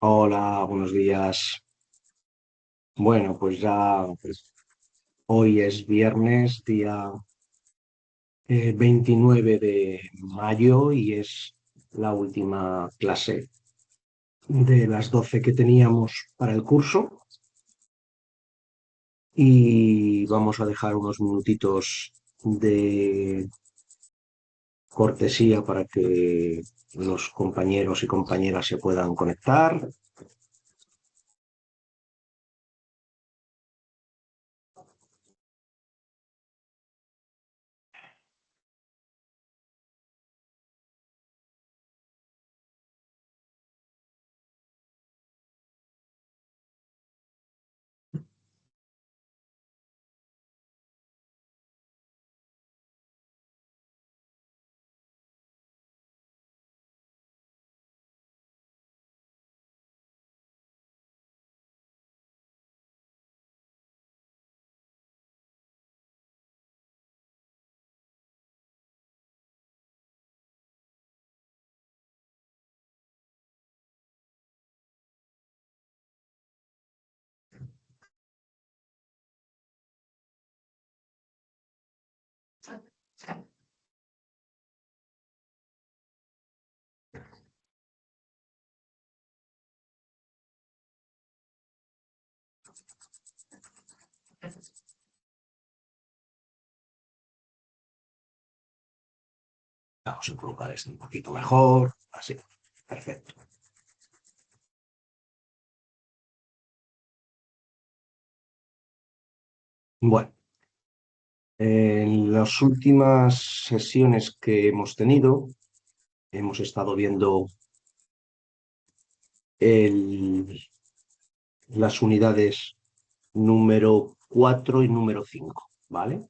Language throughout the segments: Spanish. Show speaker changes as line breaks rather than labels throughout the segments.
Hola, buenos días. Bueno, pues ya hoy es viernes, día 29 de mayo y es la última clase de las 12 que teníamos para el curso y vamos a dejar unos minutitos de cortesía para que los compañeros y compañeras se puedan conectar. Vamos a colocar esto un poquito mejor, así. Perfecto. Bueno. En las últimas sesiones que hemos tenido, hemos estado viendo el- las unidades número 4 y número 5, ¿vale?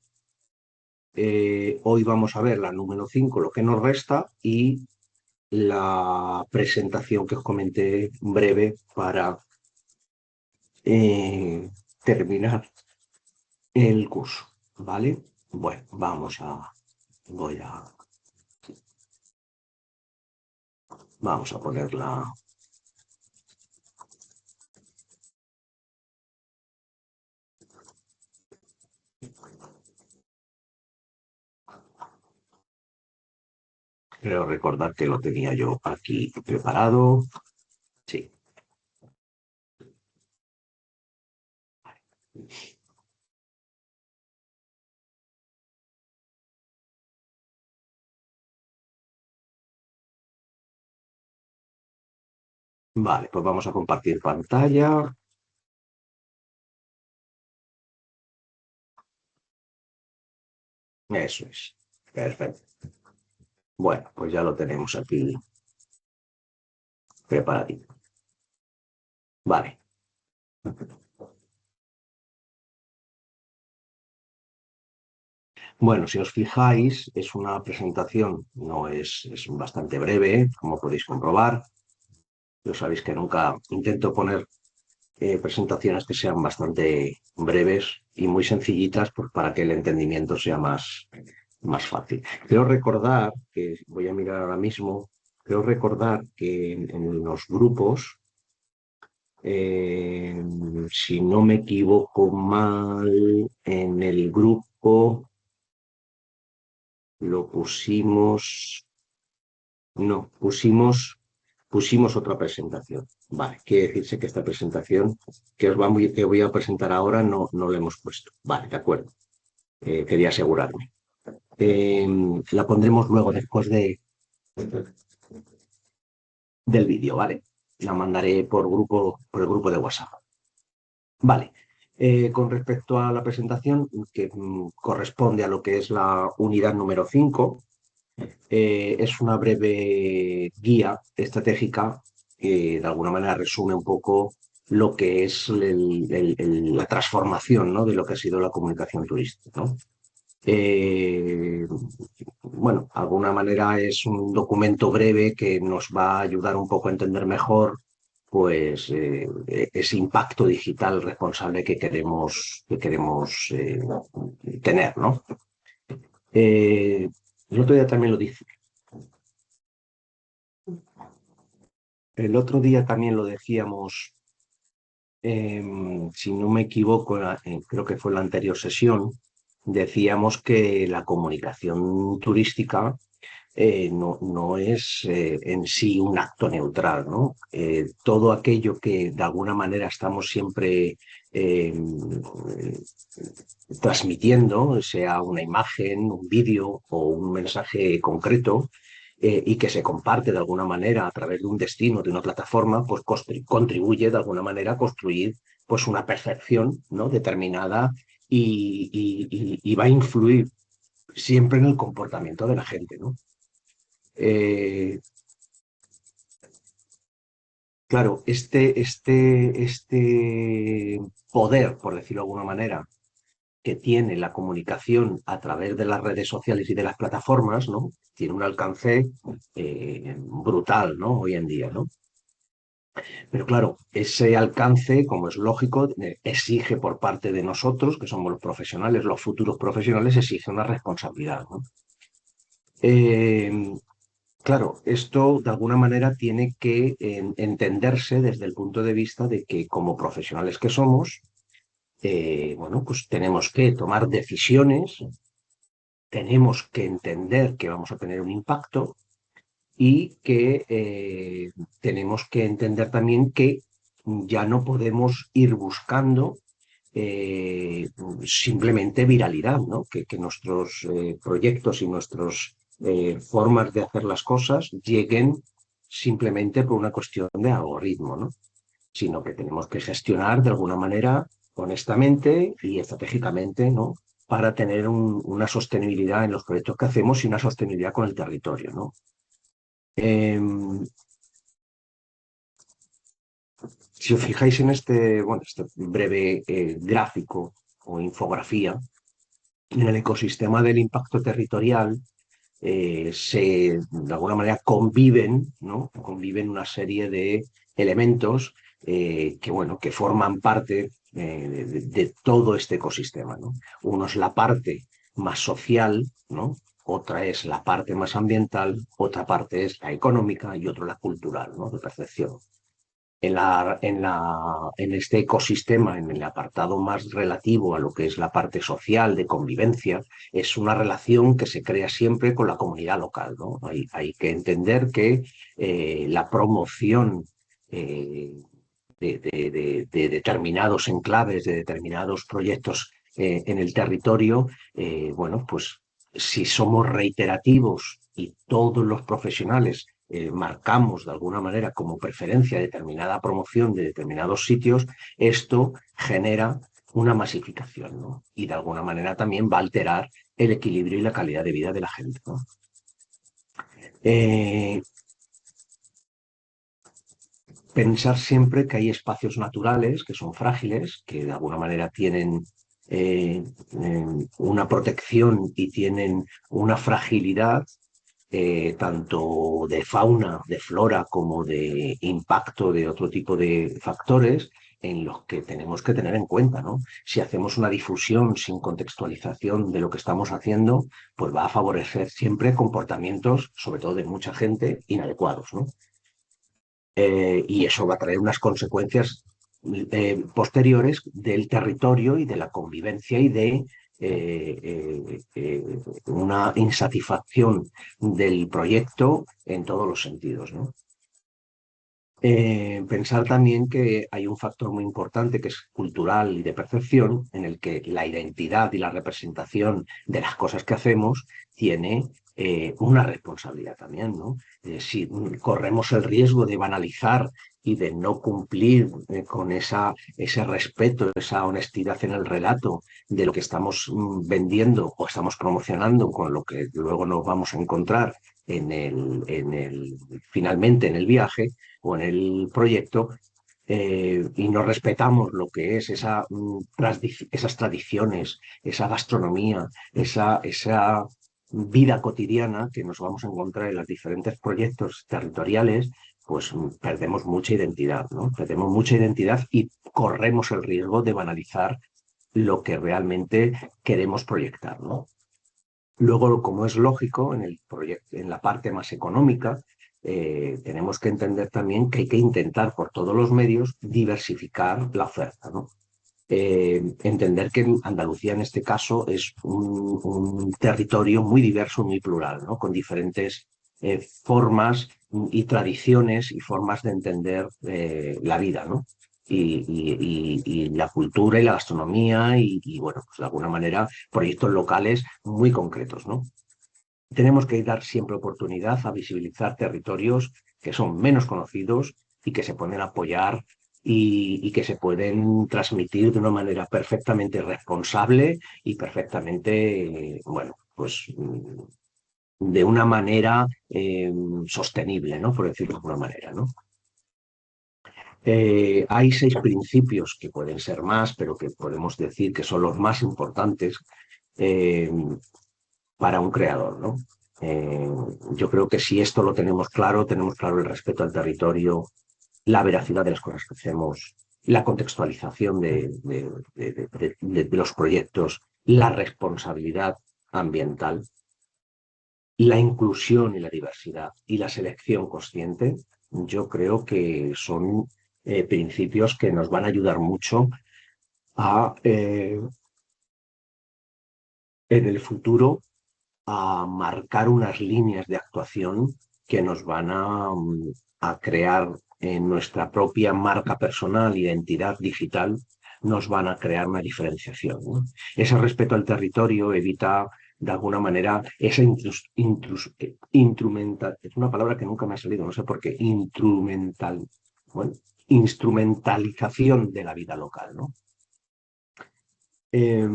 Hoy vamos a ver la número 5, lo que nos resta, y la presentación que os comenté breve para eh, terminar el curso, ¿vale? Bueno, vamos a ponerla. Creo recordar que lo tenía yo aquí preparado. Sí, vale, pues vamos a compartir pantalla. Eso es. Perfecto. Bueno, pues ya lo tenemos aquí preparadito. Vale. Bueno, si os fijáis, es una presentación, no es bastante breve, como podéis comprobar. Yo sabéis que nunca intento poner presentaciones que sean bastante breves y muy sencillitas, pues, para que el entendimiento sea más fácil. Creo recordar que, voy a mirar ahora mismo, creo recordar que en los grupos, eh, si no me equivoco mal, en el grupo lo pusimos, no, pusimos otra presentación. Vale, quiere decirse que esta presentación que voy a presentar ahora no la hemos puesto. Vale, de acuerdo. Quería asegurarme. Eh, la pondremos luego, después del vídeo, ¿vale? La mandaré por el grupo de WhatsApp. Vale. Con respecto a la presentación, que corresponde a lo que es la unidad número 5, es una breve guía estratégica que de alguna manera resume un poco lo que es la transformación, ¿no?, de lo que ha sido la comunicación turística, ¿no? Eh, bueno, de alguna manera es un documento breve que nos va a ayudar un poco a entender mejor, pues, ese impacto digital responsable que queremos tener, ¿no? El otro día también lo dice. el otro día también lo decíamos, si no me equivoco, creo que fue la anterior sesión, decíamos que la comunicación turística no es en sí un acto neutral, ¿no? Todo aquello que de alguna manera estamos siempre transmitiendo, sea una imagen, un vídeo o un mensaje concreto, y que se comparte de alguna manera a través de un destino, de una plataforma, pues contribuye de alguna manera a construir pues una percepción, ¿no?, determinada y va a influir siempre en el comportamiento de la gente, ¿no? Eh, claro, este poder, por decirlo de alguna manera, que tiene la comunicación a través de las redes sociales y de las plataformas, ¿no? Tiene un alcance brutal, ¿no? Hoy en día, ¿no? Pero claro, ese alcance, como es lógico, exige por parte de nosotros, que somos los profesionales, los futuros profesionales, exige una responsabilidad, ¿no? Eh, claro, esto de alguna manera tiene que entenderse desde el punto de vista de que como profesionales que somos, bueno, pues tenemos que tomar decisiones, tenemos que entender que vamos a tener un impacto y que tenemos que entender también que ya no podemos ir buscando simplemente viralidad, ¿no? Que nuestros proyectos y nuestras formas de hacer las cosas lleguen simplemente por una cuestión de algoritmo, ¿no? Sino que tenemos que gestionar de alguna manera honestamente y estratégicamente, ¿no? Para tener una sostenibilidad en los proyectos que hacemos y una sostenibilidad con el territorio, ¿no? Eh, si os fijáis en bueno, este breve gráfico o infografía, en el ecosistema del impacto territorial de alguna manera conviven, ¿no? Conviven una serie de elementos que, bueno, que forman parte de todo este ecosistema, ¿no? Uno es la parte más social, ¿no? Otra es la parte más ambiental, otra parte es la económica y otra la cultural, ¿no? De percepción. En este ecosistema, en el apartado más relativo a lo que es la parte social de convivencia, es una relación que se crea siempre con la comunidad local, ¿no? Hay que entender que la promoción eh, de determinados enclaves, de determinados proyectos en el territorio, bueno, pues si somos reiterativos y todos los profesionales marcamos de alguna manera como preferencia determinada promoción de determinados sitios, esto genera una masificación, ¿no? Y de alguna manera también va a alterar el equilibrio y la calidad de vida de la gente, ¿no? Eh, Pensar siempre que hay espacios naturales que son frágiles, que de alguna manera tienen una protección y tienen una fragilidad, tanto de fauna, de flora, como de impacto de otro tipo de factores en los que tenemos que tener en cuenta, ¿no? Si hacemos una difusión sin contextualización de lo que estamos haciendo, pues va a favorecer siempre comportamientos, sobre todo de mucha gente, inadecuados, ¿no? Y eso va a traer unas consecuencias posteriores del territorio y de la convivencia y de una insatisfacción del proyecto en todos los sentidos, ¿no? Pensar también que hay un factor muy importante que es cultural y de percepción, en el que la identidad y la representación de las cosas que hacemos tiene una responsabilidad también, ¿no? Si corremos el riesgo de banalizar y de no cumplir con ese respeto, esa honestidad en el relato de lo que estamos vendiendo o estamos promocionando con lo que luego nos vamos a encontrar finalmente en el viaje, o en el proyecto y no respetamos lo que es esas tradiciones, esa gastronomía, esa vida cotidiana que nos vamos a encontrar en los diferentes proyectos territoriales, pues perdemos mucha identidad, ¿no? Perdemos mucha identidad y corremos el riesgo de banalizar lo que realmente queremos proyectar, ¿no? Luego, como es lógico, en la parte más económica, tenemos que entender también que hay que intentar por todos los medios diversificar la oferta, ¿no? Entender que Andalucía en este caso es un territorio muy diverso, muy plural, ¿no? Con diferentes formas y tradiciones y formas de entender la vida, ¿no? Y la cultura y la gastronomía bueno, pues de alguna manera proyectos locales muy concretos, ¿no? Tenemos que dar siempre oportunidad a visibilizar territorios que son menos conocidos y que se pueden apoyar y que se pueden transmitir de una manera perfectamente responsable y perfectamente, bueno, pues de una manera sostenible, ¿no? Por decirlo de alguna manera, ¿no? Hay 6 principios que pueden ser más, pero que podemos decir que son los más importantes eh, para un creador, ¿no? Eh, yo creo que si esto lo tenemos claro el respeto al territorio, la veracidad de las cosas que hacemos, la contextualización de los proyectos, la responsabilidad ambiental, la inclusión y la diversidad y la selección consciente, yo creo que son principios que nos van a ayudar mucho a, en el futuro a marcar unas líneas de actuación que nos van a crear en nuestra propia marca personal, identidad digital, nos van a crear una diferenciación, ¿no? Ese respeto al territorio evita, de alguna manera, esa instrumental, es una palabra que nunca me ha salido, no sé por qué, bueno, instrumentalización de la vida local, ¿no? Eh,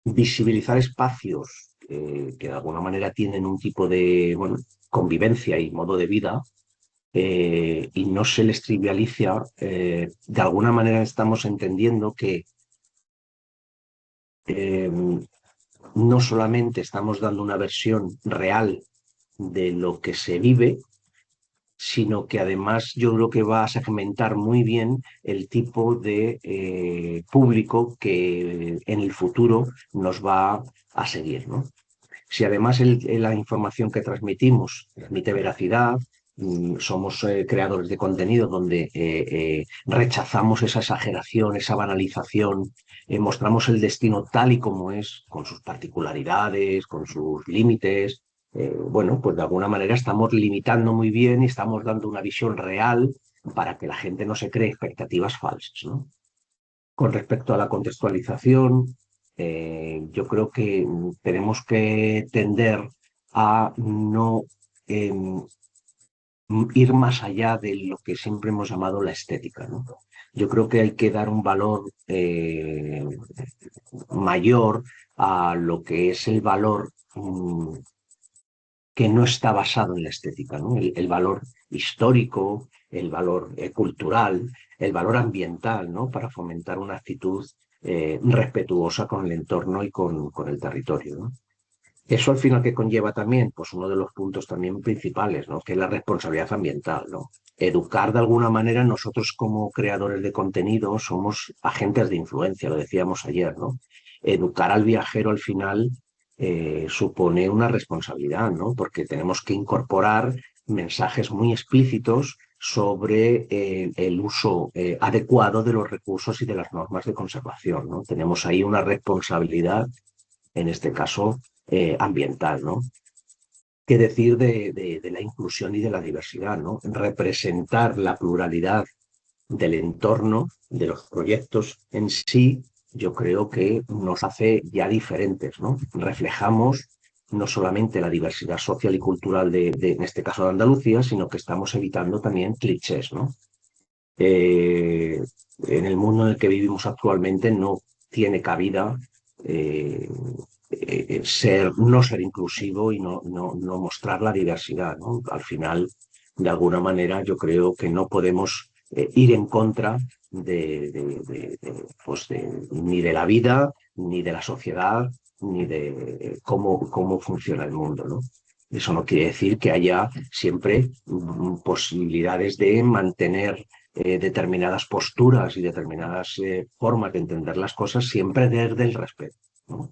Visibilizar espacios que de alguna manera tienen un tipo de bueno, convivencia y modo de vida y no se les trivializa, de alguna manera estamos entendiendo que eh, no solamente estamos dando una versión real de lo que se vive, sino que además yo creo que va a segmentar muy bien el tipo de público que en el futuro nos va a seguir, ¿no? Si además la información que transmitimos transmite veracidad, somos creadores de contenido donde rechazamos esa exageración, esa banalización, mostramos el destino tal y como es, con sus particularidades, con sus límites, bueno, pues de alguna manera estamos limitando muy bien y estamos dando una visión real para que la gente no se cree expectativas falsas, ¿no? Con respecto a la contextualización, yo creo que tenemos que tender a no ir más allá de lo que siempre hemos llamado la estética, ¿no? Yo creo que hay que dar un valor mayor a lo que es el valor que no está basado en la estética, ¿no? El valor histórico, el valor cultural, el valor ambiental, ¿no? Para fomentar una actitud respetuosa con el entorno y con el territorio, ¿no? Eso al final que conlleva también, pues uno de los puntos también principales, ¿no? Que es la responsabilidad ambiental, ¿no? Educar de alguna manera, nosotros como creadores de contenido somos agentes de influencia, lo decíamos ayer, ¿no? Educar al viajero al final supone una responsabilidad, ¿no? Porque tenemos que incorporar mensajes muy explícitos sobre el uso adecuado de los recursos y de las normas de conservación, ¿no? Tenemos ahí una responsabilidad, en este caso, ambiental, ¿no? ¿Qué decir de la inclusión y de la diversidad, ¿no? Representar la pluralidad del entorno, de los proyectos en sí, yo creo que nos hace ya diferentes, ¿no? Reflejamos no solamente la diversidad social y cultural en este caso de Andalucía, sino que estamos evitando también clichés, ¿no? Eh, en el mundo en el que vivimos actualmente no tiene cabida eh, no ser inclusivo y no mostrar la diversidad, ¿no? Al final, de alguna manera, yo creo que no podemos ir en contra pues ni de la vida, ni de la sociedad, ni de cómo funciona el mundo, ¿no? Eso no quiere decir que haya siempre posibilidades de mantener determinadas posturas y determinadas formas de entender las cosas siempre desde el respeto, ¿no?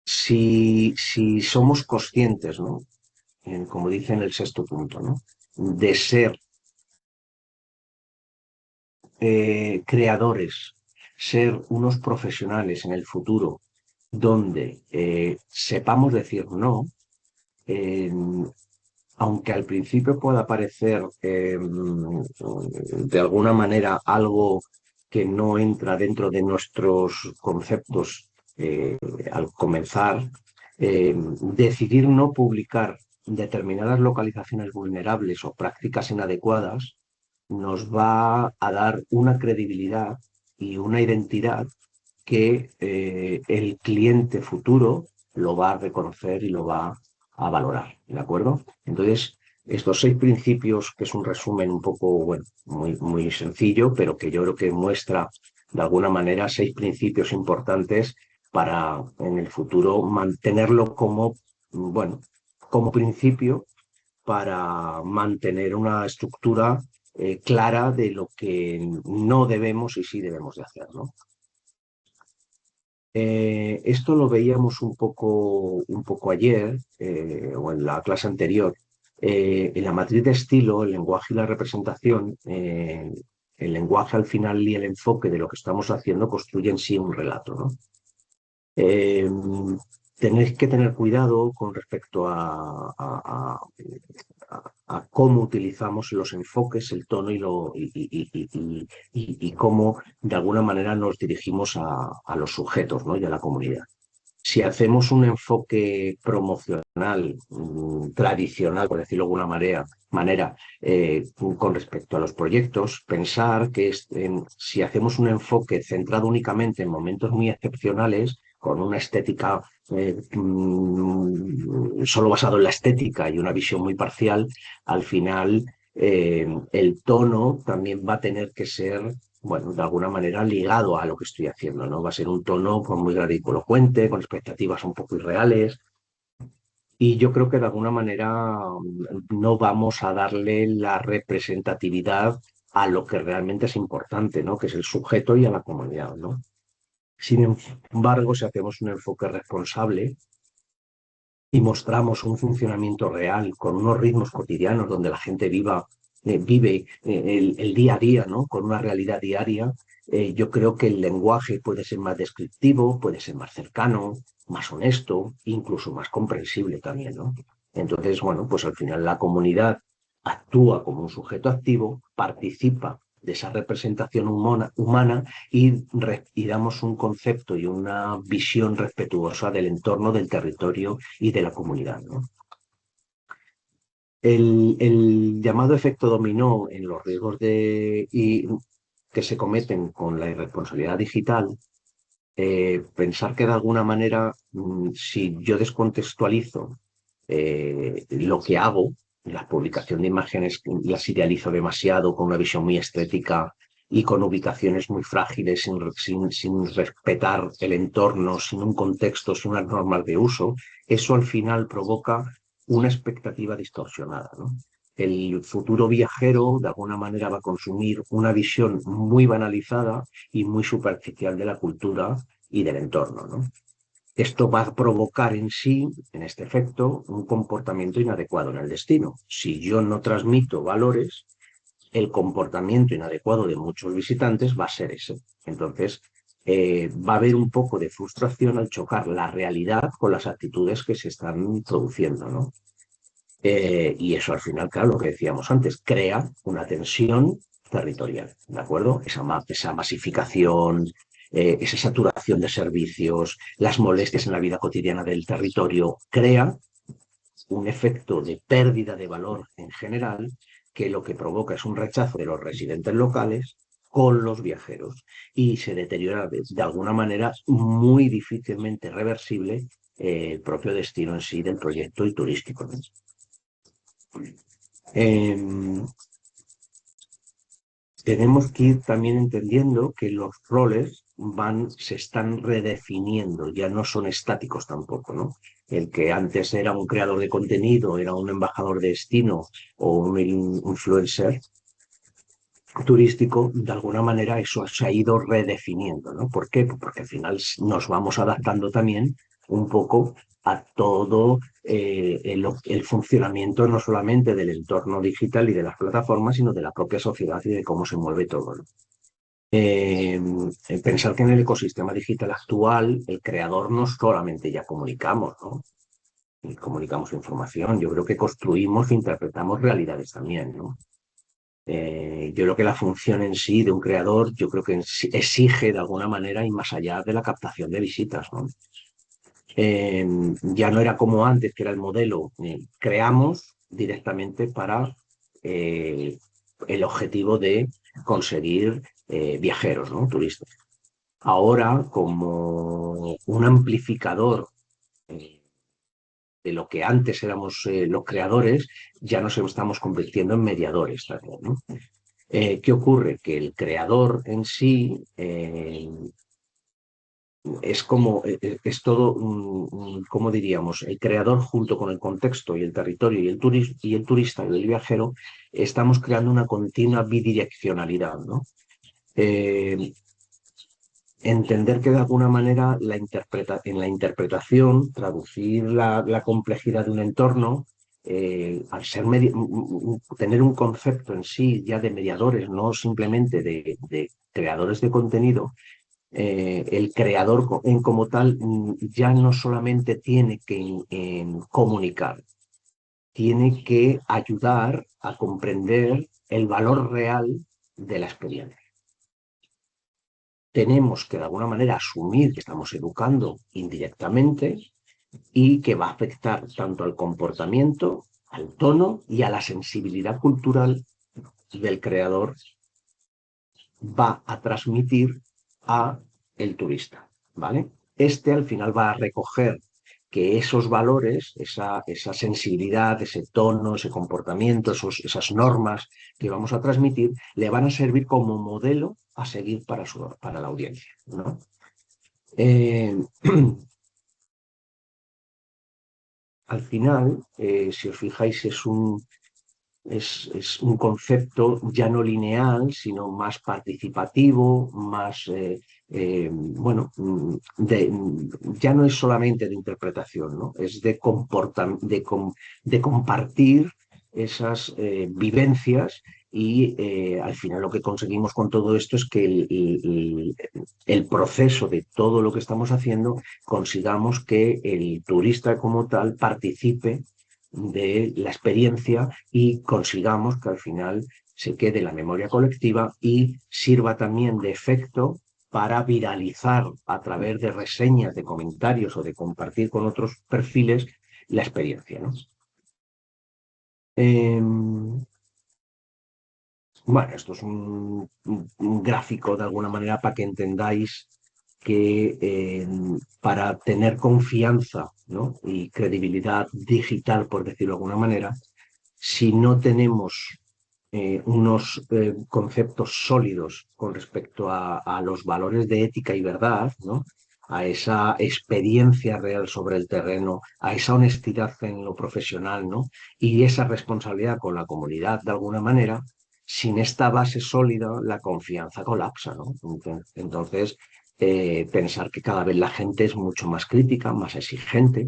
si somos conscientes, ¿no? Como dice en el sexto punto, ¿no? De ser creadores, ser unos profesionales en el futuro donde sepamos decir no, eh, aunque al principio pueda parecer de alguna manera algo que no entra dentro de nuestros conceptos al comenzar, decidir no publicar determinadas localizaciones vulnerables o prácticas inadecuadas nos va a dar una credibilidad y una identidad que el cliente futuro lo va a reconocer y lo va a valorar, ¿de acuerdo? Entonces, estos 6 principios, que es un resumen un poco, bueno, muy sencillo, pero que yo creo que muestra de alguna manera 6 principios importantes para en el futuro mantenerlo como, bueno, como principio para mantener una estructura clara de lo que no debemos y sí debemos de hacer, ¿no? Esto lo veíamos un poco ayer o en la clase anterior. En la matriz de estilo, el lenguaje y la representación, el lenguaje al final y el enfoque de lo que estamos haciendo construyen sí un relato, ¿no? Eh, Tenéis que tener cuidado con respecto a cómo utilizamos los enfoques, el tono y cómo de alguna manera nos dirigimos a los sujetos, ¿no? Y a la comunidad. Si hacemos un enfoque promocional, tradicional, por decirlo de alguna manera, con respecto a los proyectos, pensar que si hacemos un enfoque centrado únicamente en momentos muy excepcionales, con una estética solo basado en la estética y una visión muy parcial, al final el tono también va a tener que ser bueno, de alguna manera ligado a lo que estoy haciendo, ¿no? Va a ser un tono pues, muy grandilocuente, con expectativas un poco irreales, y yo creo que de alguna manera no vamos a darle la representatividad a lo que realmente es importante, ¿no? Que es el sujeto y a la comunidad, ¿no? Sin embargo, si hacemos un enfoque responsable y mostramos un funcionamiento real con unos ritmos cotidianos donde la gente vive el día a día, ¿no? Con una realidad diaria, yo creo que el lenguaje puede ser más descriptivo, puede ser más cercano, más honesto, incluso más comprensible también, ¿no? Entonces, bueno, pues al final la comunidad actúa como un sujeto activo, participa de esa representación humana y damos un concepto y una visión respetuosa del entorno, del territorio y de la comunidad, ¿no? El llamado efecto dominó en los riesgos que se cometen con la irresponsabilidad digital, pensar que de alguna manera, si yo descontextualizo lo que hago, la publicación de imágenes las idealizo demasiado con una visión muy estética y con ubicaciones muy frágiles, sin respetar el entorno, sin un contexto, sin unas normas de uso, eso al final provoca una expectativa distorsionada, ¿no? El futuro viajero, de alguna manera, va a consumir una visión muy banalizada y muy superficial de la cultura y del entorno, ¿no? Esto va a provocar en sí, en este efecto, un comportamiento inadecuado en el destino. Si yo no transmito valores, el comportamiento inadecuado de muchos visitantes va a ser ese. Entonces, va a haber un poco de frustración al chocar la realidad con las actitudes que se están produciendo, ¿no? Y eso al final, claro, lo que decíamos antes, crea una tensión territorial, ¿de acuerdo? Esa masificación, esa saturación de servicios, las molestias en la vida cotidiana del territorio, crea un efecto de pérdida de valor en general que lo que provoca es un rechazo de los residentes locales con los viajeros y se deteriora de alguna manera muy difícilmente reversible el propio destino en sí del proyecto y turístico, ¿no? Eh, Tenemos que ir también entendiendo que los roles se están redefiniendo, ya no son estáticos tampoco, ¿no? El que antes era un creador de contenido, era un embajador de destino o un influencer turístico, de alguna manera eso se ha ido redefiniendo, ¿no? ¿Por qué? Pues porque al final nos vamos adaptando también un poco a todo el funcionamiento no solamente del entorno digital y de las plataformas, sino de la propia sociedad y de cómo se mueve todo, ¿no? Eh, Pensar que en el ecosistema digital actual, el creador no solamente ya comunicamos, ¿no? Y comunicamos información, yo creo que construimos e interpretamos realidades también, ¿no? Yo creo que la función en sí de un creador, yo creo que exige de alguna manera y más allá de la captación de visitas, ¿no? Eh, ya no era como antes, que era el modelo, creamos directamente para eh, el objetivo de conseguir viajeros, ¿no? Turistas. Ahora, como un amplificador eh, de lo que antes éramos los creadores, ya nos estamos convirtiendo en mediadores también, ¿no? ¿Qué ocurre? Que el creador en sí es como, es todo, ¿cómo diríamos? El creador junto con el contexto y el territorio y y el turista y el viajero, estamos creando una continua bidireccionalidad, ¿no? Eh, Entender que de alguna manera en la interpretación, traducir la complejidad de un entorno, al ser tener un concepto en sí ya de mediadores, no simplemente de creadores de contenido, el creador en como tal ya no solamente tiene que comunicar, tiene que ayudar a comprender el valor real de la experiencia. Tenemos que de alguna manera asumir que estamos educando indirectamente y que va a afectar tanto al comportamiento, al tono y a la sensibilidad cultural del creador, va a transmitir a el turista, ¿vale? Este al final va a recoger que esos valores, esa sensibilidad, ese tono, ese comportamiento, esas normas que vamos a transmitir, le van a servir como modelo a seguir para la audiencia, ¿no? Eh, Al final, si os fijáis, es un concepto ya no lineal, sino más participativo, más, bueno, ya no es solamente de interpretación, ¿no? Es de compartir esas vivencias y al final lo que conseguimos con todo esto es que el proceso de todo lo que estamos haciendo consigamos que el turista como tal participe de la experiencia y consigamos que al final se quede en la memoria colectiva y sirva también de efecto para viralizar a través de reseñas, de comentarios o de compartir con otros perfiles la experiencia, ¿no? Eh, bueno, esto es un gráfico de alguna manera para que entendáis que para tener confianza, ¿no? Y credibilidad digital, por decirlo de alguna manera, si no tenemos unos conceptos sólidos con respecto a los valores de ética y verdad, ¿no? A esa experiencia real sobre el terreno, a esa honestidad en lo profesional, ¿no? Y esa responsabilidad con la comunidad de alguna manera, sin esta base sólida, la confianza colapsa, ¿no? Entonces, pensar que cada vez la gente es mucho más crítica, más exigente,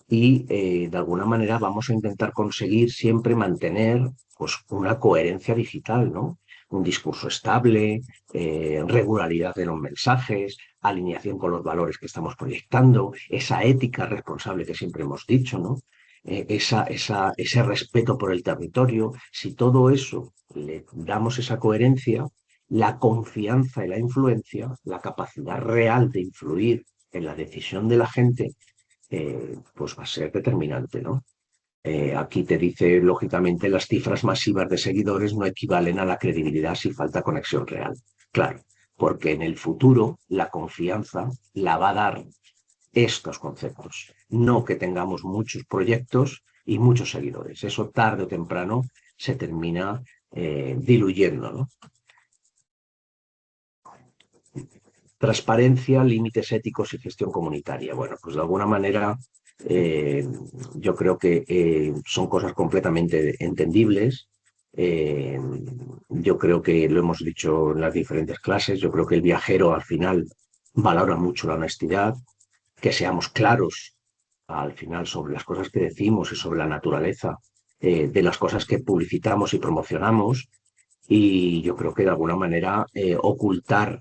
y de alguna manera vamos a intentar conseguir siempre mantener pues, una coherencia digital, ¿no? Un discurso estable, regularidad de los mensajes, alineación con los valores que estamos proyectando, esa ética responsable que siempre hemos dicho, ¿no? Ese respeto por el territorio. Si todo eso le damos esa coherencia, la confianza y la influencia, la capacidad real de influir en la decisión de la gente, pues va a ser determinante, ¿no? Aquí te dice, lógicamente, las cifras masivas de seguidores no equivalen a la credibilidad si falta conexión real. Claro, porque en el futuro la confianza la va a dar estos conceptos, no que tengamos muchos proyectos y muchos seguidores. Eso tarde o temprano se termina diluyendo, ¿no? Transparencia, límites éticos y gestión comunitaria. Bueno, pues de alguna manera eh, yo creo que son cosas completamente entendibles. Eh, yo creo que lo hemos dicho en las diferentes clases, yo creo que el viajero al final valora mucho la honestidad, que seamos claros al final sobre las cosas que decimos y sobre la naturaleza de las cosas que publicitamos y promocionamos. Y yo creo que de alguna manera ocultar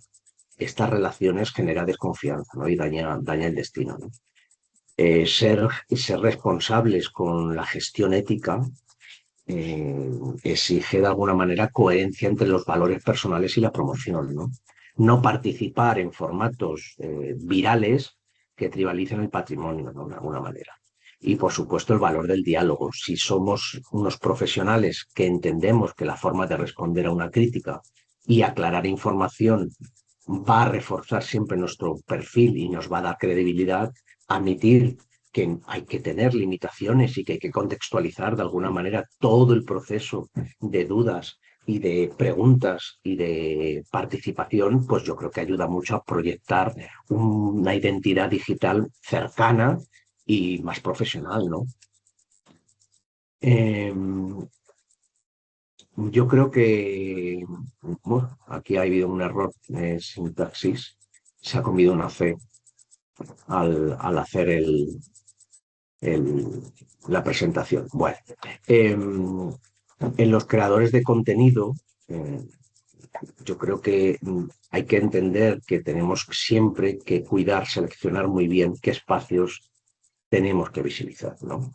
estas relaciones genera desconfianza, ¿no? Y daña el destino, ¿no? Ser responsables con la gestión ética exige de alguna manera coherencia entre los valores personales y la promoción, ¿no? No participar en formatos virales que trivialicen el patrimonio, ¿no? De alguna manera. Y por supuesto el valor del diálogo. Si somos unos profesionales que entendemos que la forma de responder a una crítica y aclarar información va a reforzar siempre nuestro perfil y nos va a dar credibilidad, admitir que hay que tener limitaciones y que hay que contextualizar de alguna manera todo el proceso de dudas y de preguntas y de participación, pues yo creo que ayuda mucho a proyectar una identidad digital cercana y más profesional, ¿no? Eh, yo creo que bueno, aquí ha habido un error de sintaxis, se ha comido una C al hacer la presentación. Bueno, en los creadores de contenido, eh, yo creo que hay que entender que tenemos siempre que cuidar, seleccionar muy bien qué espacios tenemos que visibilizar, ¿no?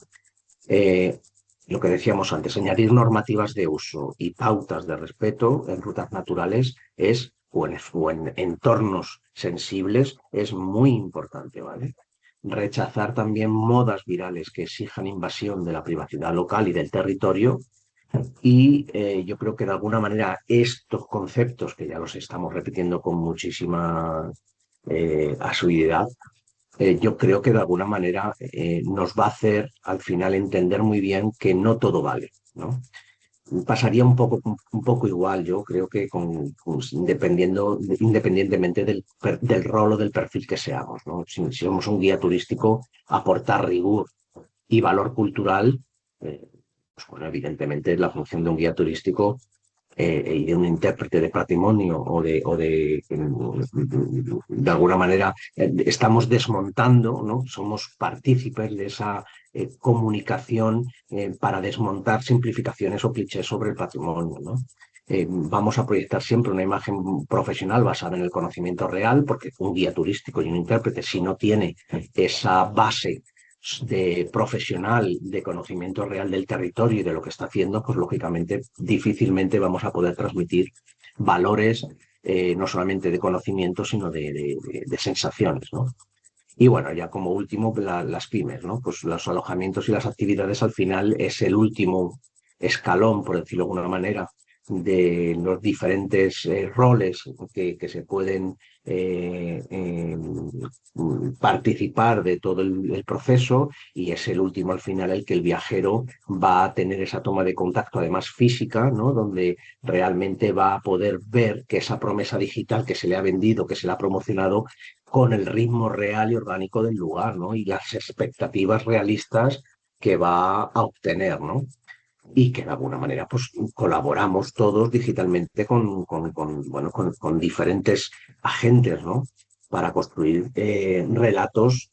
Eh, lo que decíamos antes, añadir normativas de uso y pautas de respeto en rutas naturales o en entornos sensibles es muy importante, ¿vale? Rechazar también modas virales que exijan invasión de la privacidad local y del territorio. Y yo creo que de alguna manera estos conceptos, que ya los estamos repitiendo con muchísima asiduidad, yo creo que de alguna manera nos va a hacer al final entender muy bien que no todo vale, ¿no? Pasaría un poco igual, yo creo que independientemente del rol o del perfil que seamos, ¿no? Si somos un guía turístico, aportar rigor y valor cultural, pues bueno, evidentemente la función de un guía turístico y de un intérprete de patrimonio de alguna manera, estamos desmontando, ¿no? Somos partícipes de esa comunicación para desmontar simplificaciones o clichés sobre el patrimonio, ¿no? Vamos a proyectar siempre una imagen profesional basada en el conocimiento real, porque un guía turístico y un intérprete, si no tiene esa base de profesional de conocimiento real del territorio y de lo que está haciendo, pues lógicamente difícilmente vamos a poder transmitir valores no solamente de conocimiento, sino de sensaciones, ¿no? Y bueno, ya como último, las pymes, ¿no? Pues los alojamientos y las actividades al final es el último escalón, por decirlo de alguna manera, de los diferentes roles que se pueden participar de todo el proceso, y es el último al final el que el viajero va a tener esa toma de contacto, además física, ¿no? Donde realmente va a poder ver que esa promesa digital que se le ha vendido, que se le ha promocionado, con el ritmo real y orgánico del lugar, ¿no? Y las expectativas realistas que va a obtener, ¿no? Y que de alguna manera pues colaboramos todos digitalmente con diferentes agentes, ¿no? Para construir relatos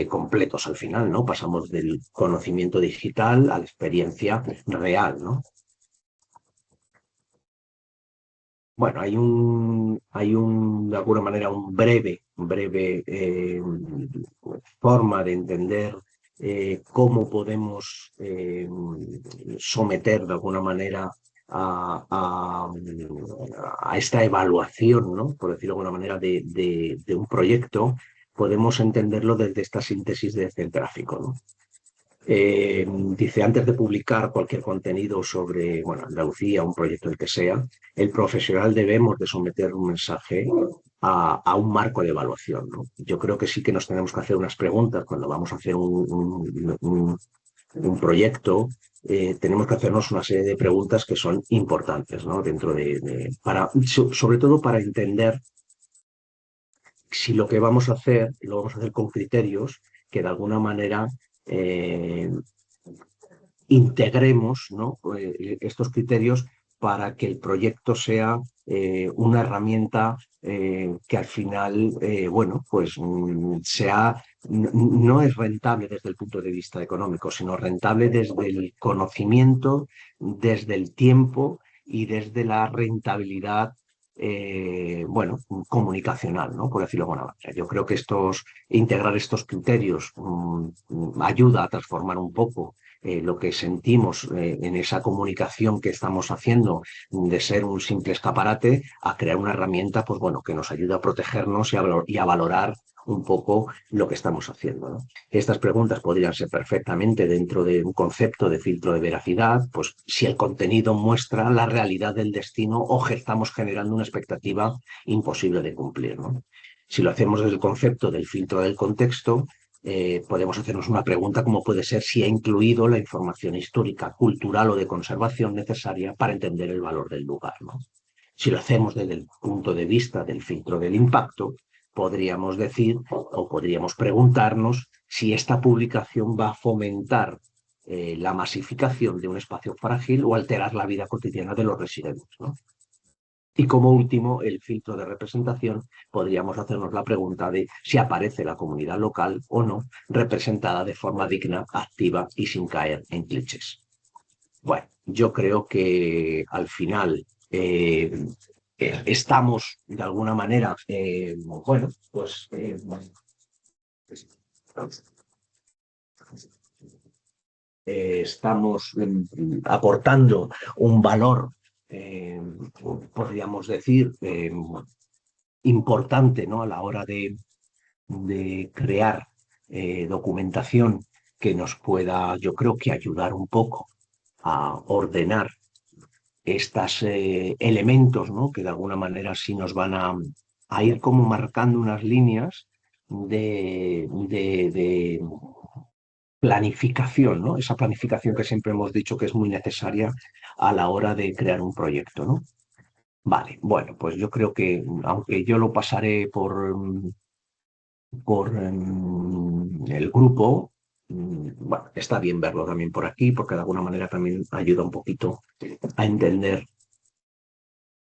completos al final, ¿no? Pasamos del conocimiento digital a la experiencia real, ¿no? Bueno, de alguna manera, un breve forma de entender cómo podemos someter de alguna manera a esta evaluación, ¿no? Por decirlo de alguna manera, de un proyecto. Podemos entenderlo desde esta síntesis del gráfico, ¿no? Dice, antes de publicar cualquier contenido sobre, bueno, Andalucía, un proyecto el que sea, el profesional debemos de someter un mensaje a un marco de evaluación, ¿no? Yo creo que sí que nos tenemos que hacer unas preguntas cuando vamos a hacer un proyecto. Tenemos que hacernos una serie de preguntas que son importantes, ¿no? Sobre todo para entender si lo que vamos a hacer, lo vamos a hacer con criterios que de alguna manera integremos, ¿no? Estos criterios para que el proyecto sea una herramienta que al final, bueno, pues sea, no es rentable desde el punto de vista económico, sino rentable desde el conocimiento, desde el tiempo y desde la rentabilidad, bueno, comunicacional, ¿no? Por decirlo de alguna manera. Yo creo que integrar estos criterios ayuda a transformar un poco lo que sentimos en esa comunicación que estamos haciendo, de ser un simple escaparate a crear una herramienta, pues bueno, que nos ayude a protegernos y a valorar un poco lo que estamos haciendo, ¿no? Estas preguntas podrían ser perfectamente dentro de un concepto de filtro de veracidad, pues si el contenido muestra la realidad del destino o estamos generando una expectativa imposible de cumplir, ¿no? Si lo hacemos desde el concepto del filtro del contexto, podemos hacernos una pregunta como puede ser si ha incluido la información histórica, cultural o de conservación necesaria para entender el valor del lugar, ¿no? Si lo hacemos desde el punto de vista del filtro del impacto, podríamos decir o podríamos preguntarnos si esta publicación va a fomentar la masificación de un espacio frágil o alterar la vida cotidiana de los residentes, ¿no? Y como último, el filtro de representación, podríamos hacernos la pregunta de si aparece la comunidad local o no representada de forma digna, activa y sin caer en clichés. Bueno, yo creo que al final estamos de alguna manera, bueno, pues estamos aportando un valor, podríamos decir, importante, ¿no? A la hora de crear documentación que nos pueda, yo creo que ayudar un poco a ordenar estos elementos, ¿no? Que de alguna manera sí nos van a ir como marcando unas líneas de planificación, ¿no? Esa planificación que siempre hemos dicho que es muy necesaria a la hora de crear un proyecto, ¿no? Vale, bueno, pues yo creo que aunque yo lo pasaré por el grupo, bueno, está bien verlo también por aquí, porque de alguna manera también ayuda un poquito a entender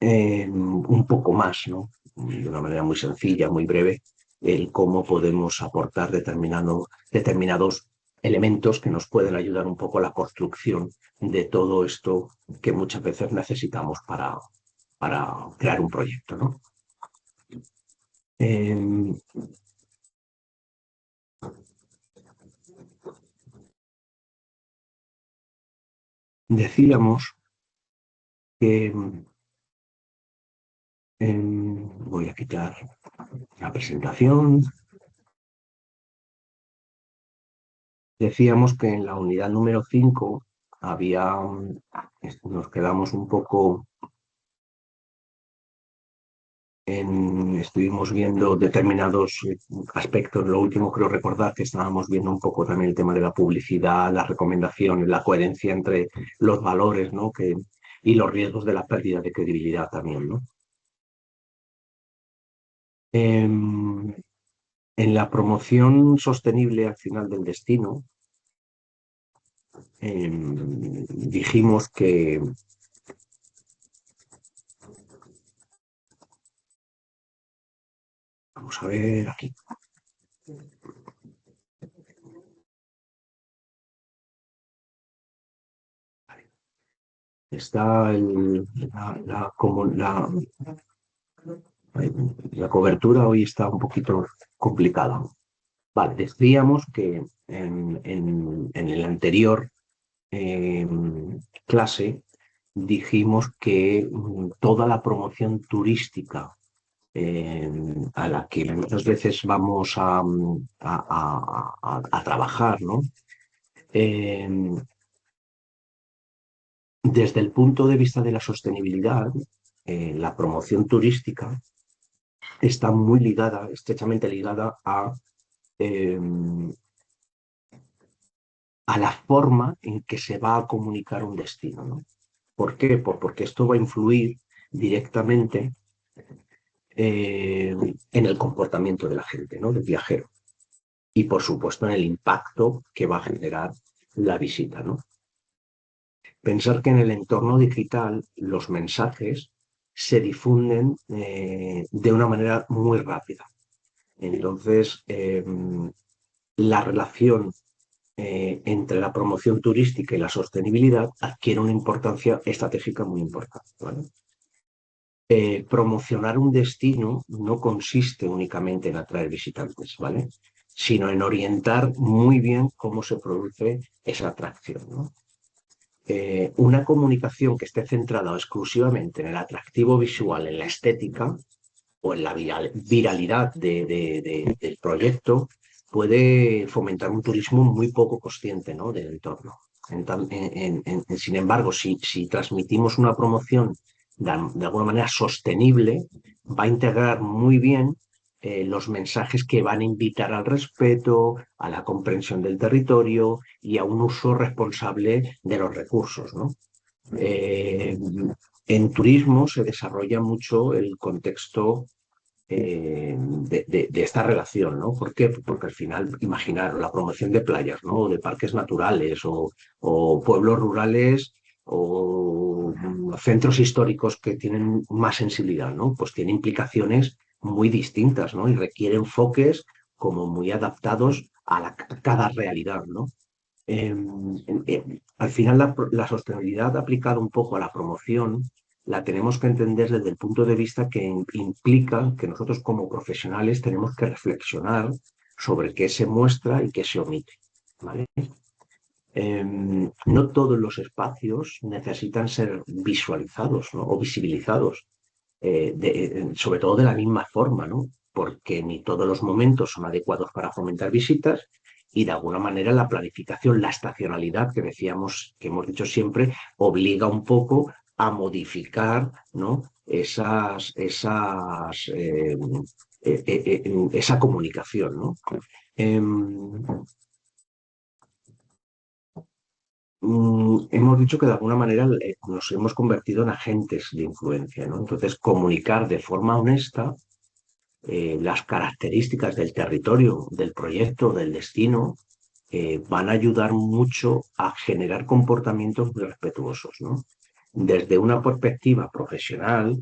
un poco más, ¿no? De una manera muy sencilla, muy breve, el cómo podemos aportar determinados elementos que nos pueden ayudar un poco a la construcción de todo esto que muchas veces necesitamos para crear un proyecto, ¿no? Eh, decíamos que voy a quitar la presentación. Decíamos que en la unidad número 5 había, nos quedamos un poco estuvimos viendo determinados aspectos. Lo último creo recordar que estábamos viendo un poco también el tema de la publicidad, las recomendaciones, la coherencia entre los valores, ¿no? Y los riesgos de la pérdida de credibilidad también, ¿no? En la promoción sostenible al final del destino, dijimos que, vamos a ver aquí, está la cobertura hoy está un poquito complicada. Vale, decíamos que en el anterior eh, clase dijimos que toda la promoción turística a la que muchas veces vamos a trabajar, ¿no? Eh, desde el punto de vista de la sostenibilidad, la promoción turística está muy ligada, estrechamente ligada eh, a la forma en que se va a comunicar un destino, ¿no? ¿Por qué? Porque esto va a influir directamente en el comportamiento de la gente, ¿no? Del viajero. Y por supuesto en el impacto que va a generar la visita, ¿no? Pensar que en el entorno digital los mensajes se difunden de una manera muy rápida. Entonces, la relación entre la promoción turística y la sostenibilidad adquiere una importancia estratégica muy importante, ¿vale? Promocionar un destino no consiste únicamente en atraer visitantes, ¿vale? Sino en orientar muy bien cómo se produce esa atracción, ¿no? Una comunicación que esté centrada exclusivamente en el atractivo visual, en la estética o en la viralidad del proyecto, puede fomentar un turismo muy poco consciente, ¿no?, del entorno. Sin embargo, si transmitimos una promoción de alguna manera sostenible, va a integrar muy bien los mensajes que van a invitar al respeto, a la comprensión del territorio y a un uso responsable de los recursos, ¿no? Eh, en turismo se desarrolla mucho el contexto de esta relación, ¿no? ¿Por qué? Porque al final, imaginar la promoción de playas, ¿no? O de parques naturales o pueblos rurales o centros históricos que tienen más sensibilidad, ¿no? Pues tiene implicaciones muy distintas, ¿no? Y requiere enfoques como muy adaptados a cada realidad, ¿no? Al final, la sostenibilidad aplicada un poco a la promoción la tenemos que entender desde el punto de vista que implica que nosotros como profesionales tenemos que reflexionar sobre qué se muestra y qué se omite, ¿vale? No todos los espacios necesitan ser visualizados, ¿no?, o visibilizados, sobre todo de la misma forma, ¿no? Porque ni todos los momentos son adecuados para fomentar visitas y de alguna manera la planificación, la estacionalidad que decíamos, que hemos dicho siempre, obliga un poco a modificar, ¿no?, esa comunicación, ¿no? Em, Hemos dicho que de alguna manera nos hemos convertido en agentes de influencia, ¿no? Entonces, comunicar de forma honesta las características del territorio, del proyecto, del destino, van a ayudar mucho a generar comportamientos muy respetuosos, ¿no? Desde una perspectiva profesional,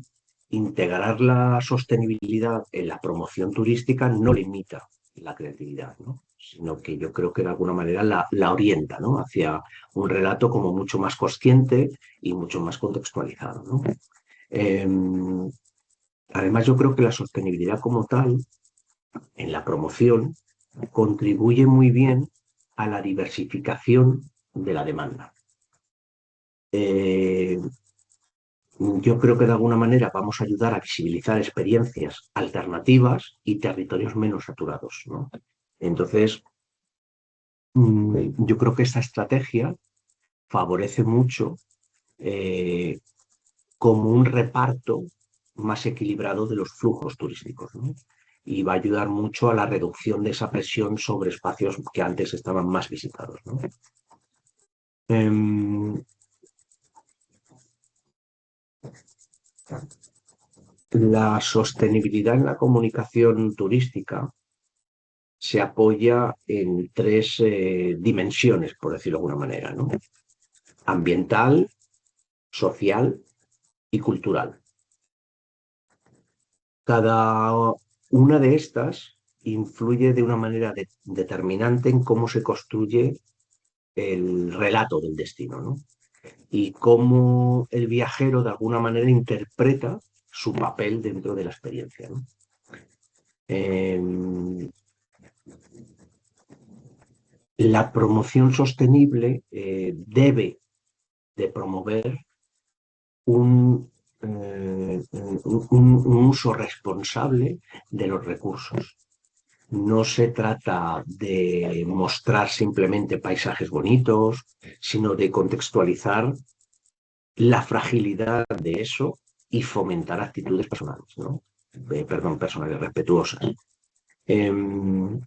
integrar la sostenibilidad en la promoción turística no limita la creatividad, ¿no?, sino que yo creo que de alguna manera la orienta, ¿no?, hacia un relato como mucho más consciente y mucho más contextualizado, ¿no? Eh, Además, yo creo que la sostenibilidad como tal, en la promoción, contribuye muy bien a la diversificación de la demanda. Eh, yo creo que de alguna manera vamos a ayudar a visibilizar experiencias alternativas y territorios menos saturados, ¿no? Entonces, yo creo que esta estrategia favorece mucho eh, como un reparto más equilibrado de los flujos turísticos, ¿no? Y va a ayudar mucho a la reducción de esa presión sobre espacios que antes estaban más visitados, ¿no? Em, la sostenibilidad en la comunicación turística se apoya en tres dimensiones, por decirlo de alguna manera, ¿no? Ambiental, social y cultural. Cada una de estas influye de una manera determinante en cómo se construye el relato del destino, ¿no? Y cómo el viajero de alguna manera interpreta su papel dentro de la experiencia, ¿no? Eh, la promoción sostenible debe de promover un, un uso responsable de los recursos. No se trata de mostrar simplemente paisajes bonitos, sino de contextualizar la fragilidad de eso y fomentar actitudes personales, ¿no? Personales respetuosas. Eh,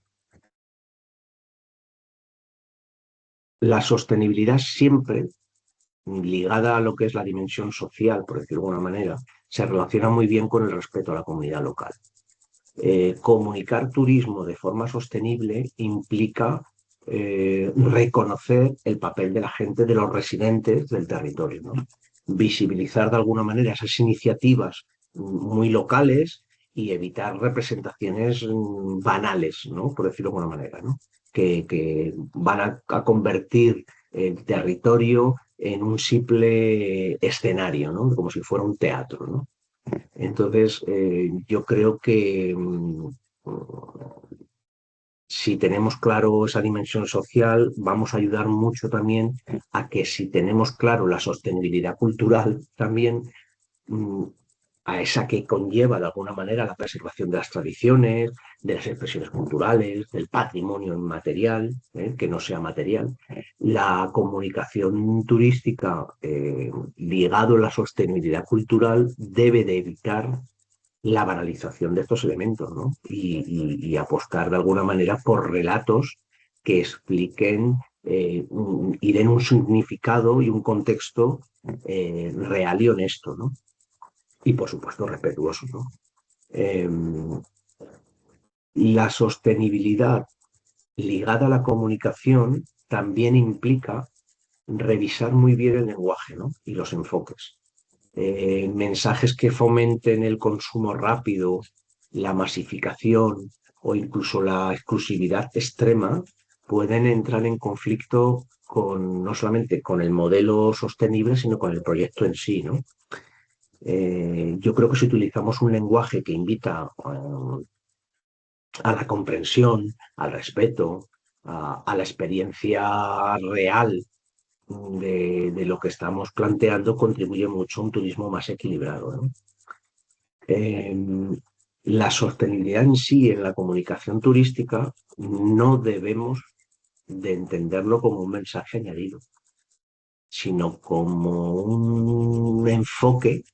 la sostenibilidad siempre ligada a lo que es la dimensión social, por decirlo de alguna manera, se relaciona muy bien con el respeto a la comunidad local. Comunicar turismo de forma sostenible implica reconocer el papel de la gente, de los residentes del territorio, ¿no? Visibilizar de alguna manera esas iniciativas muy locales y evitar representaciones banales, ¿no? Por decirlo de alguna manera, ¿no? Que van a convertir el territorio en un simple escenario, ¿no? Como si fuera un teatro, ¿no? Entonces, yo creo que si tenemos claro esa dimensión social, vamos a ayudar mucho también a que si tenemos claro la sostenibilidad cultural también, mm, a esa que conlleva de alguna manera la preservación de las tradiciones, de las expresiones culturales, del patrimonio inmaterial, que no sea material, la comunicación turística ligado a la sostenibilidad cultural debe de evitar la banalización de estos elementos, ¿no? Y apostar de alguna manera por relatos que expliquen y den un significado y un contexto real y honesto, ¿no? Y por supuesto respetuoso, ¿no? Eh, la sostenibilidad ligada a la comunicación también implica revisar muy bien el lenguaje, ¿no? Y los enfoques. Mensajes que fomenten el consumo rápido, la masificación o incluso la exclusividad extrema pueden entrar en conflicto con, no solamente con el modelo sostenible, sino con el proyecto en sí, ¿no? Yo creo que si utilizamos un lenguaje que invita a la comprensión, al respeto, a la experiencia real de lo que estamos planteando, contribuye mucho a un turismo más equilibrado, ¿no? Eh, la sostenibilidad en sí en la comunicación turística no debemos de entenderlo como un mensaje añadido, sino como un enfoque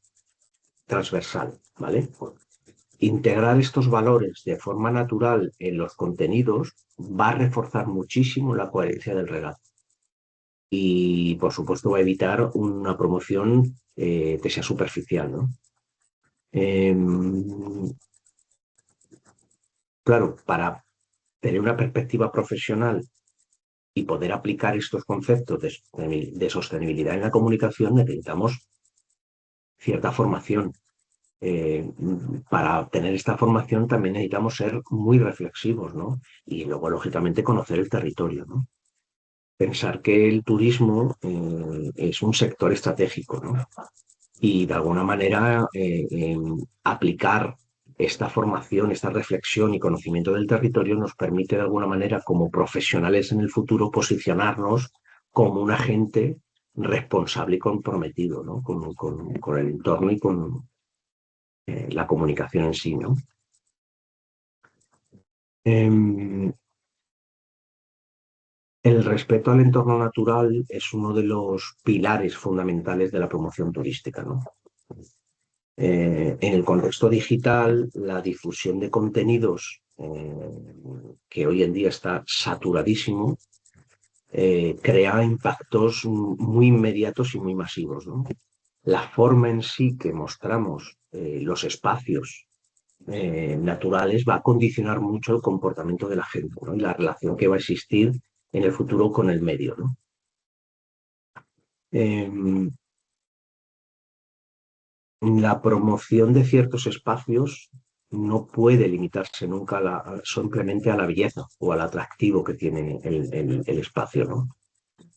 transversal, ¿vale? Integrar estos valores de forma natural en los contenidos va a reforzar muchísimo la coherencia del relato y, por supuesto, va a evitar una promoción que sea superficial, ¿no? Eh, claro, para tener una perspectiva profesional y poder aplicar estos conceptos de sostenibilidad en la comunicación necesitamos cierta formación. Para obtener esta formación también necesitamos ser muy reflexivos, ¿no? Y luego, lógicamente, conocer el territorio, ¿no? Pensar que el turismo es un sector estratégico, ¿no? Y de alguna manera aplicar esta formación, esta reflexión y conocimiento del territorio nos permite de alguna manera como profesionales en el futuro posicionarnos como un agente responsable y comprometido, ¿no? Con el entorno y con la comunicación en sí, ¿no? Em, el respeto al entorno natural es uno de los pilares fundamentales de la promoción turística, ¿no? En el contexto digital, la difusión de contenidos, que hoy en día está saturadísimo, crea impactos muy inmediatos y muy masivos, ¿no? La forma en sí que mostramos los espacios naturales va a condicionar mucho el comportamiento de la gente, ¿no? Y la relación que va a existir en el futuro con el medio, ¿no? Eh, la promoción de ciertos espacios no puede limitarse nunca simplemente a la belleza o al atractivo que tiene el espacio, ¿no?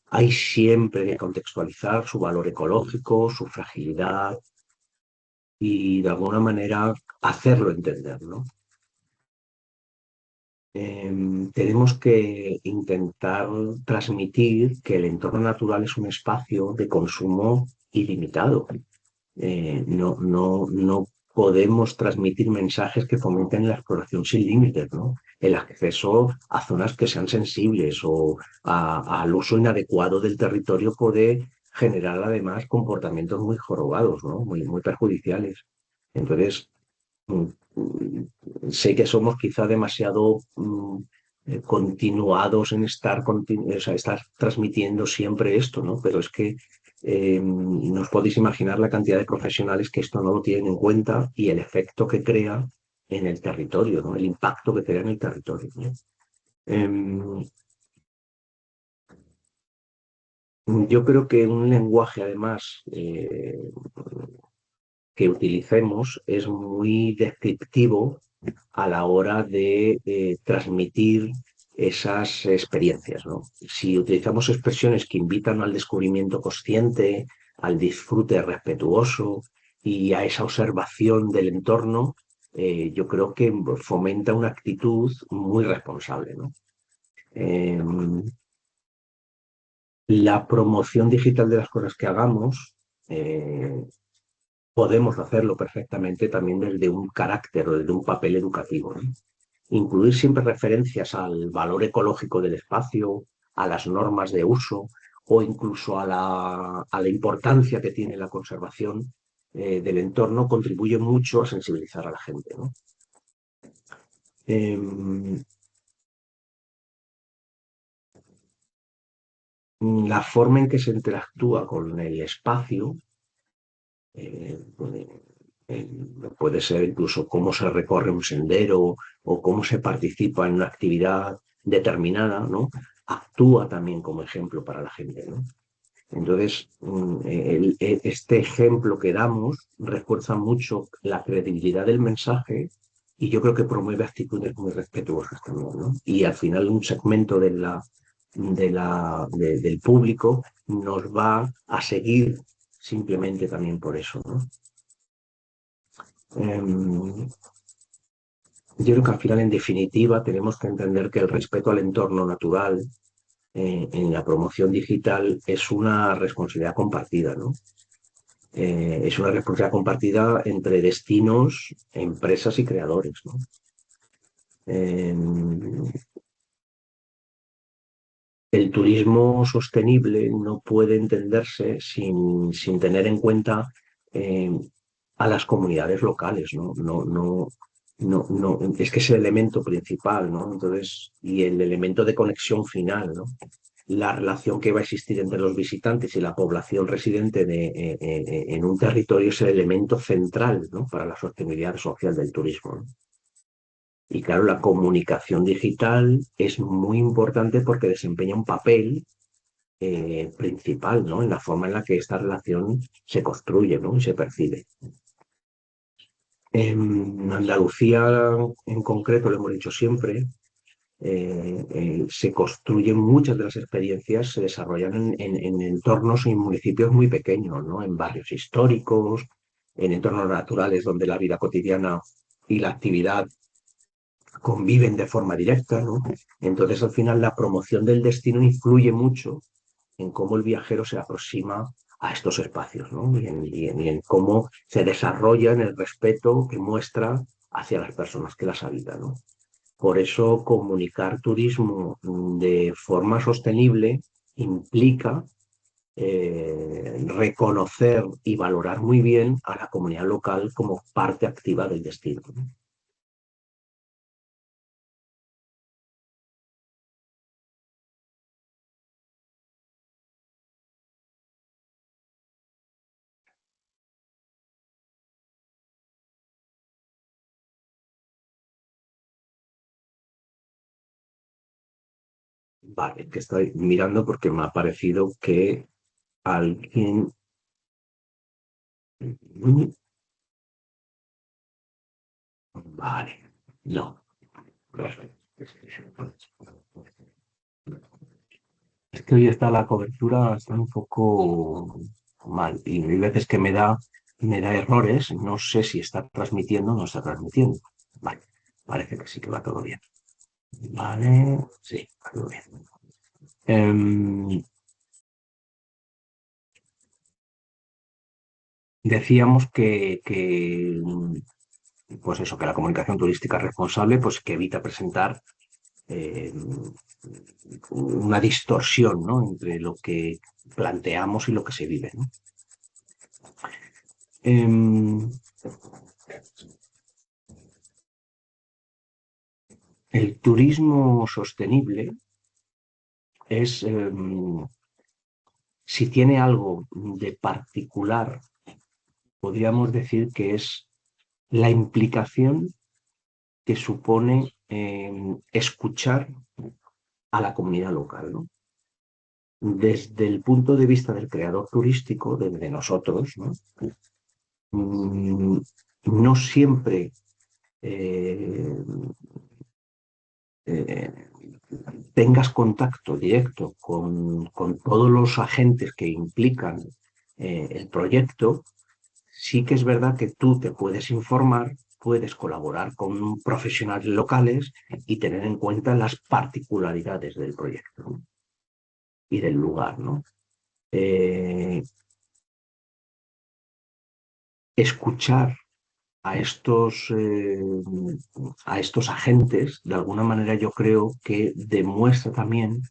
Hay siempre que contextualizar su valor ecológico, su fragilidad y de alguna manera hacerlo entender, ¿no? Tenemos que intentar transmitir que el entorno natural es un espacio de consumo ilimitado. No podemos transmitir mensajes que fomenten la exploración sin límites, ¿no? El acceso a zonas que sean sensibles o al uso inadecuado del territorio puede generar además comportamientos muy jorobados, ¿no? Muy perjudiciales. Entonces, mm, sé que somos quizá demasiado continuados en o sea, estar transmitiendo siempre esto, ¿no? Pero es que no os podéis imaginar la cantidad de profesionales que esto no lo tienen en cuenta y el efecto que crea en el territorio, ¿no? El impacto que crea en el territorio, ¿no? Em, Yo creo que un lenguaje, además, que utilicemos es muy descriptivo a la hora de transmitir esas experiencias, ¿no? Si utilizamos expresiones que invitan al descubrimiento consciente, al disfrute respetuoso y a esa observación del entorno, yo creo que fomenta una actitud muy responsable, ¿no? Eh, la promoción digital de las cosas que hagamos podemos hacerlo perfectamente también desde un carácter o desde un papel educativo, ¿no? Incluir siempre referencias al valor ecológico del espacio, a las normas de uso o incluso a la importancia que tiene la conservación del entorno contribuye mucho a sensibilizar a la gente, ¿no? Eh, la forma en que se interactúa con el espacio eh, eh, puede ser incluso cómo se recorre un sendero o cómo se participa en una actividad determinada, ¿no? Actúa también como ejemplo para la gente, ¿no? Entonces, este ejemplo que damos refuerza mucho la credibilidad del mensaje y yo creo que promueve actitudes muy respetuosas también, ¿no? Y al final un segmento del público nos va a seguir simplemente también por eso, ¿no? Em, yo creo que al final, en definitiva, tenemos que entender que el respeto al entorno natural en la promoción digital es una responsabilidad compartida, ¿no? Es una responsabilidad compartida entre destinos, empresas y creadores, ¿no? Eh, el turismo sostenible no puede entenderse sin tener en cuenta eh, a las comunidades locales, ¿no? No, es que es el elemento principal, ¿no? Entonces, y el elemento de conexión final, ¿no? La relación que va a existir entre los visitantes y la población residente en un territorio es el elemento central, ¿no? Para la sostenibilidad social del turismo, ¿no? Y claro, la comunicación digital es muy importante porque desempeña un papel principal, ¿no? En la forma en la que esta relación se construye, ¿no? Y se percibe. En Andalucía, en concreto, lo hemos dicho siempre, se construyen muchas de las experiencias, se desarrollan en entornos y municipios muy pequeños, ¿no? En barrios históricos, en entornos naturales donde la vida cotidiana y la actividad conviven de forma directa, ¿no? Entonces, al final, la promoción del destino influye mucho en cómo el viajero se aproxima a estos espacios, ¿no? Y en cómo se desarrolla en el respeto que muestra hacia las personas que las habitan, ¿no? Por eso comunicar turismo de forma sostenible implica reconocer y valorar muy bien a la comunidad local como parte activa del destino, ¿no? Vale, que estoy mirando porque me ha parecido que alguien... Vale, no. Es que hoy está la cobertura, está un poco mal y hay veces que me da errores. No sé si está transmitiendo o no está transmitiendo. Vale, parece que sí que va todo bien. Vale, sí, va todo bien. Decíamos pues eso, que la comunicación turística responsable, pues que evita presentar eh, una distorsión, ¿no? Entre lo que planteamos y lo que se vive, ¿no? Em, el turismo sostenible es, si tiene algo de particular, podríamos decir que es la implicación que supone escuchar a la comunidad local, ¿no? desde el punto de vista del creador turístico, desde nosotros, ¿no? No siempre eh, eh, tengas contacto directo con todos los agentes que implican el proyecto, sí que es verdad que tú te puedes informar, puedes colaborar con profesionales locales y tener en cuenta las particularidades del proyecto, ¿no? Y del lugar, ¿no? Eh, escuchar a estos agentes, de alguna manera yo creo que demuestra también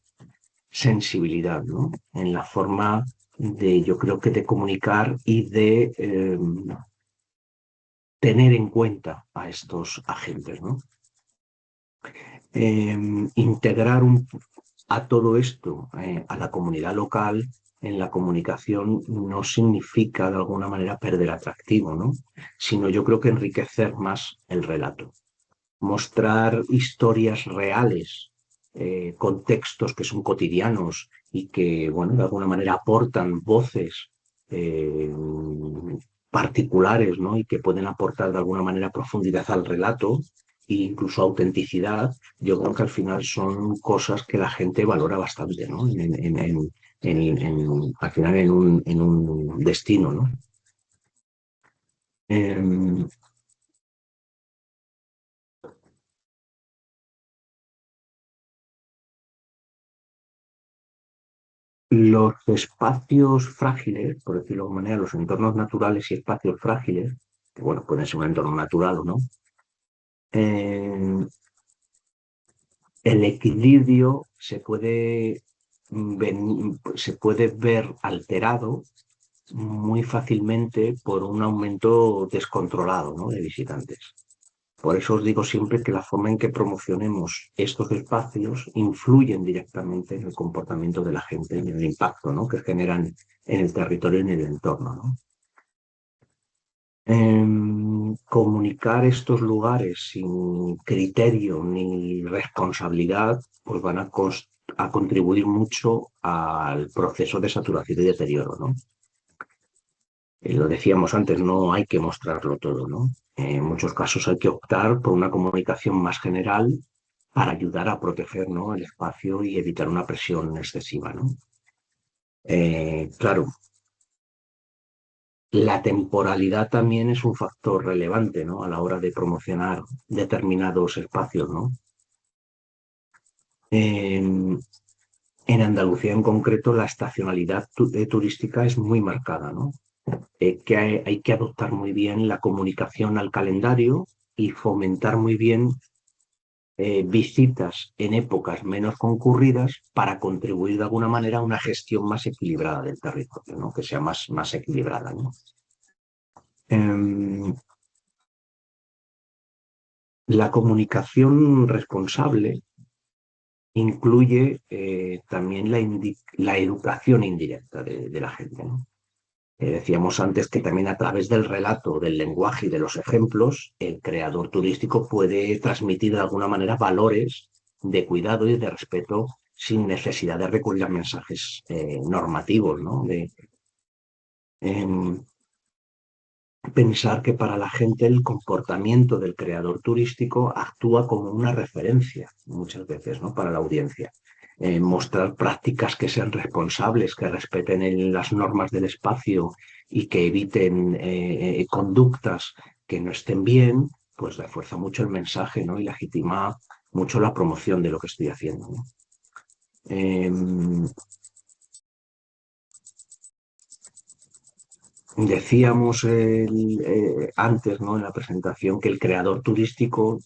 sensibilidad, ¿no? En la forma de, yo creo que de comunicar y de tener en cuenta a estos agentes, ¿no? Integrar a todo esto, a la comunidad local, en la comunicación no significa de alguna manera perder atractivo, ¿no? Sino yo creo que enriquecer más el relato. Mostrar historias reales, contextos que son cotidianos y que, bueno, de alguna manera aportan voces particulares, ¿no? Y que pueden aportar de alguna manera profundidad al relato e incluso autenticidad, yo creo que al final son cosas que la gente valora bastante, ¿no? Al final en un destino, ¿no? Eh, Los espacios frágiles, por decirlo de alguna manera, los entornos naturales y espacios frágiles, que bueno, pueden ser un entorno natural o no, eh, el equilibrio se puede ver alterado muy fácilmente por un aumento descontrolado, ¿no? De visitantes. Por eso os digo siempre que la forma en que promocionemos estos espacios influyen directamente en el comportamiento de la gente y en el impacto, ¿no? Que generan en el territorio y en el entorno, ¿no? Comunicar estos lugares sin criterio ni responsabilidad, pues van a contribuir mucho al proceso de saturación y deterioro, ¿no? Lo decíamos antes, no hay que mostrarlo todo, ¿no? En muchos casos hay que optar por una comunicación más general para ayudar a proteger, ¿no? El espacio y evitar una presión excesiva, ¿no? Claro, la temporalidad también es un factor relevante, ¿no? A la hora de promocionar determinados espacios, ¿no? En Andalucía en concreto la estacionalidad turística es muy marcada, ¿no? Que hay que adoptar muy bien la comunicación al calendario y fomentar muy bien visitas en épocas menos concurridas para contribuir de alguna manera a una gestión más equilibrada del territorio, ¿no? Que sea más equilibrada, ¿no? Em, la comunicación responsable incluye también la educación indirecta de la gente, ¿no? Decíamos antes que también a través del relato, del lenguaje y de los ejemplos, el creador turístico puede transmitir de alguna manera valores de cuidado y de respeto sin necesidad de recurrir a mensajes normativos, ¿no? Em, Pensar que para la gente el comportamiento del creador turístico actúa como una referencia muchas veces, ¿no? Para la audiencia. Mostrar prácticas que sean responsables, que respeten las normas del espacio y que eviten conductas que no estén bien, pues refuerza mucho el mensaje, ¿no? Y legitima mucho la promoción de lo que estoy haciendo, ¿no? Decíamos antes, ¿no? En la presentación que el creador turístico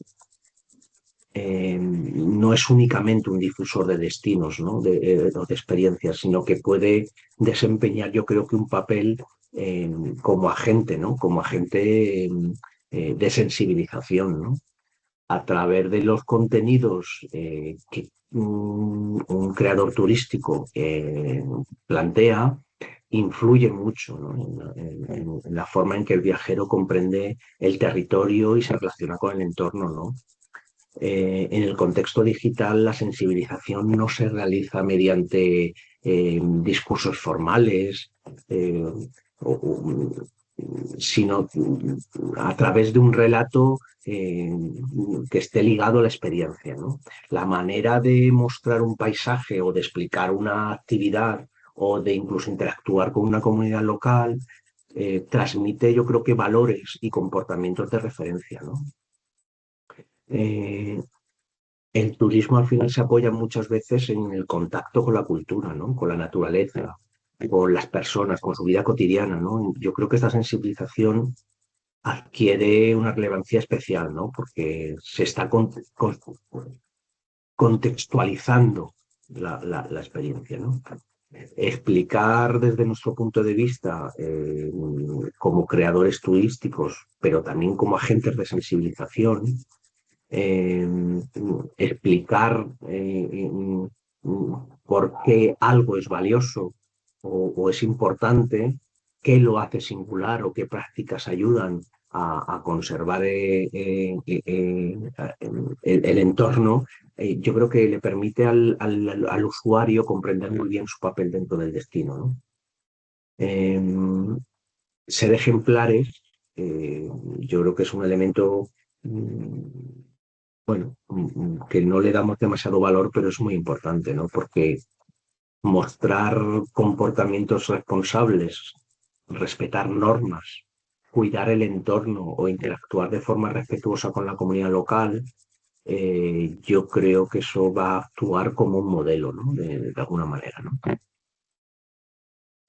no es únicamente un difusor de destinos, ¿no? De experiencias, sino que puede desempeñar, yo creo que un papel como agente, ¿no? Como agente de sensibilización, ¿no? A través de los contenidos que un creador turístico plantea, influye mucho, ¿no? En la forma en que el viajero comprende el territorio y se relaciona con el entorno, ¿no? En el contexto digital, la sensibilización no se realiza mediante discursos formales, sino a través de un relato que esté ligado a la experiencia, ¿no? La manera de mostrar un paisaje o de explicar una actividad o de incluso interactuar con una comunidad local transmite, yo creo que valores y comportamientos de referencia, ¿no? Eh, el turismo al final se apoya muchas veces en el contacto con la cultura, ¿no? Con la naturaleza, con las personas, con su vida cotidiana, ¿no? Yo creo que esta sensibilización adquiere una relevancia especial, ¿no? Porque se está contextualizando la experiencia, ¿no? Explicar desde nuestro punto de vista como creadores turísticos, pero también como agentes de sensibilización, eh, explicar por qué algo es valioso o es importante, qué lo hace singular o qué prácticas ayudan a conservar el entorno, yo creo que le permite al usuario comprender muy bien su papel dentro del destino, ¿no? Eh, Ser ejemplares, yo creo que es un elemento bueno, que no le damos demasiado valor, pero es muy importante, ¿no? Porque mostrar comportamientos responsables, respetar normas, cuidar el entorno o interactuar de forma respetuosa con la comunidad local, yo creo que eso va a actuar como un modelo, ¿no? De alguna manera, ¿no?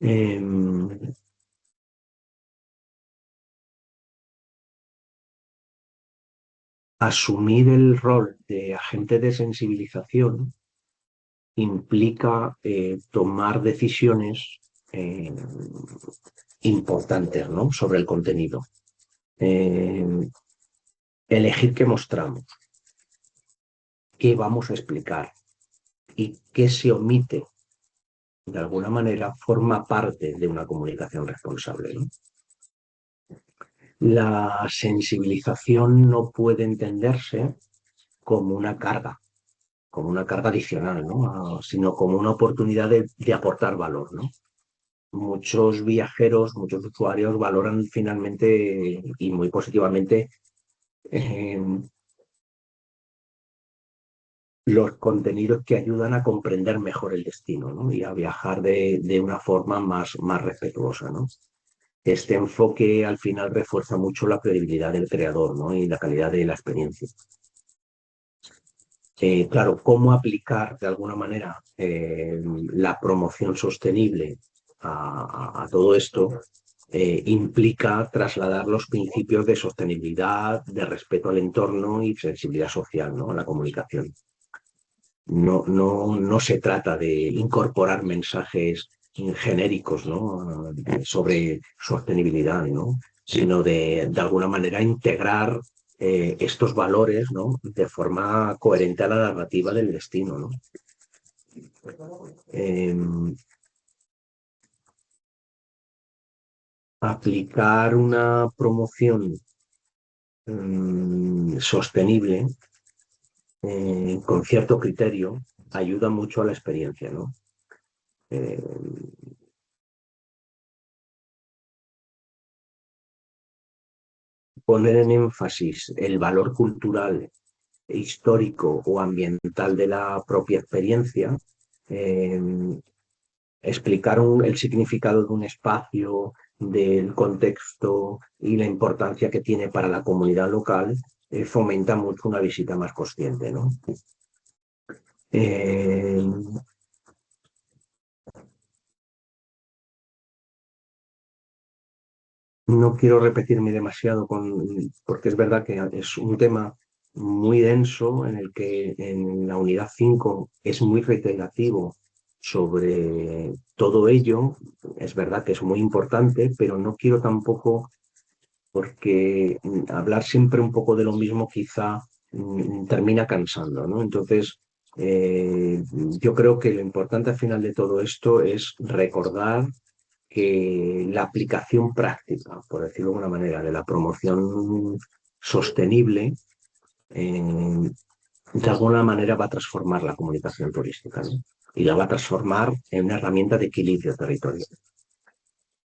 Eh, Asumir el rol de agente de sensibilización implica tomar decisiones eh, importantes, ¿no? Sobre el contenido. Eh, Elegir qué mostramos, qué vamos a explicar y qué se omite, de alguna manera, forma parte de una comunicación responsable, ¿no? La sensibilización no puede entenderse como una carga adicional, ¿no? Sino como una oportunidad de aportar valor, ¿no? Muchos viajeros, muchos usuarios valoran finalmente y muy positivamente eh, los contenidos que ayudan a comprender mejor el destino, ¿no? Y a viajar de una forma más respetuosa, ¿no? Este enfoque al final refuerza mucho la credibilidad del creador, ¿no? Y la calidad de la experiencia. Claro, cómo aplicar de alguna manera la promoción sostenible a todo esto implica trasladar los principios de sostenibilidad, de respeto al entorno y sensibilidad social, ¿no? A la comunicación. No se trata de incorporar mensajes genéricos, ¿no? Sobre sostenibilidad, ¿no? Sino de alguna manera integrar estos valores, ¿no? De forma coherente a la narrativa del destino, ¿no? Eh, Aplicar una promoción sostenible con cierto criterio ayuda mucho a la experiencia, ¿no? Eh, Poner en énfasis el valor cultural, histórico o ambiental de la propia experiencia, eh, explicar el significado de un espacio, del contexto y la importancia que tiene para la comunidad local, fomenta mucho una visita más consciente, ¿no? Eh, No quiero repetirme demasiado porque es verdad que es un tema muy denso en el que en la unidad 5 es muy reiterativo sobre todo ello. Es verdad que es muy importante, pero no quiero tampoco, porque hablar siempre un poco de lo mismo quizá termina cansando, ¿no? Entonces, yo creo que lo importante al final de todo esto es recordar que la aplicación práctica, por decirlo de alguna manera, de la promoción sostenible, de alguna manera va a transformar la comunicación turística, ¿no? y la va a transformar en una herramienta de equilibrio territorial.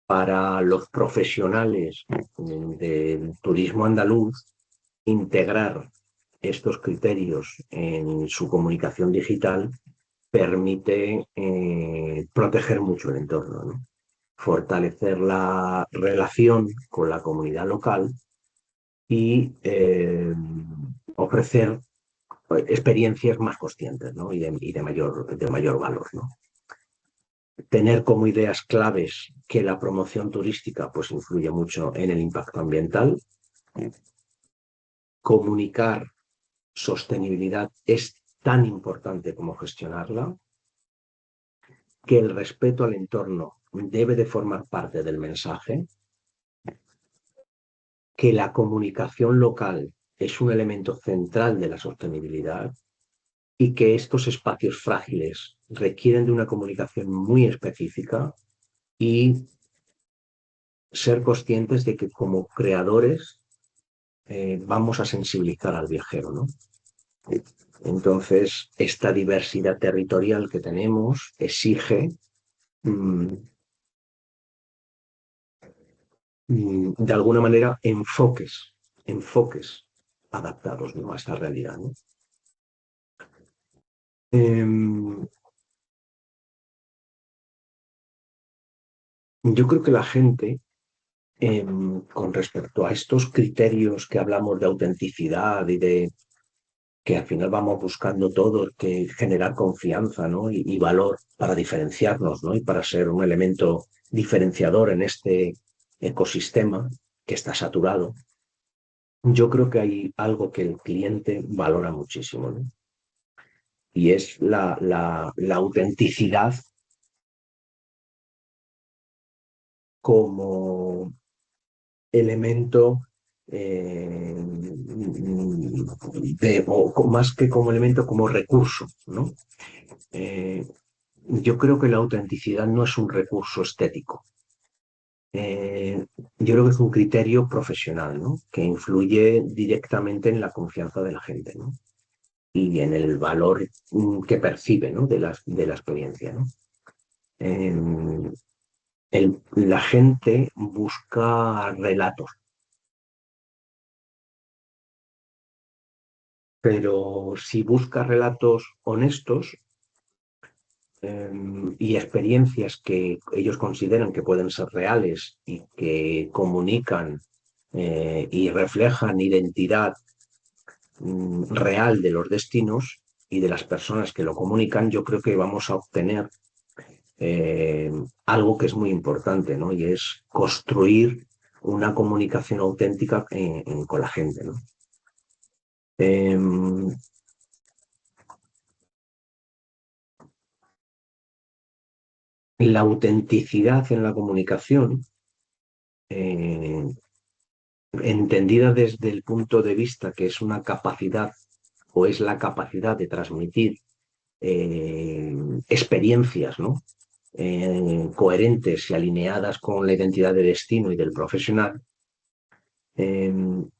Para los profesionales del turismo andaluz, integrar estos criterios en su comunicación digital permite proteger mucho el entorno, ¿no? Fortalecer la relación con la comunidad local y ofrecer experiencias más conscientes, ¿no? Y de mayor valor, ¿no? Tener como ideas claves que la promoción turística pues, influye mucho en el impacto ambiental. Comunicar sostenibilidad es tan importante como gestionarla, que el respeto al entorno debe de formar parte del mensaje, que la comunicación local es un elemento central de la sostenibilidad y que estos espacios frágiles requieren de una comunicación muy específica y ser conscientes de que como creadores vamos a sensibilizar al viajero, ¿no? Entonces, esta diversidad territorial que tenemos exige de alguna manera enfoques adaptados, ¿no? A esta realidad, ¿no? Yo creo que la gente, con respecto a estos criterios que hablamos de autenticidad y de que al final vamos buscando todo, que generar confianza, ¿no? Y valor para diferenciarnos, ¿no? Y para ser un elemento diferenciador en este ecosistema que está saturado. Yo creo que hay algo que el cliente valora muchísimo, ¿no? Y es la autenticidad como elemento más que como elemento, como recurso, ¿no? Eh, yo creo que la autenticidad no es un recurso estético. Yo creo que es un criterio profesional, ¿no? Que influye directamente en la confianza de la gente, ¿no? Y en el valor que percibe, ¿no? De la experiencia, ¿no? Eh, la gente busca relatos, pero si busca relatos honestos y experiencias que ellos consideran que pueden ser reales y que comunican y reflejan identidad real de los destinos y de las personas que lo comunican, yo creo que vamos a obtener eh, algo que es muy importante, ¿no? Y es construir una comunicación auténtica con la gente, ¿no? Eh, la autenticidad en la comunicación, eh, entendida desde el punto de vista que es una capacidad o es la capacidad de transmitir experiencias, ¿no? Coherentes y alineadas con la identidad de destino y del profesional, en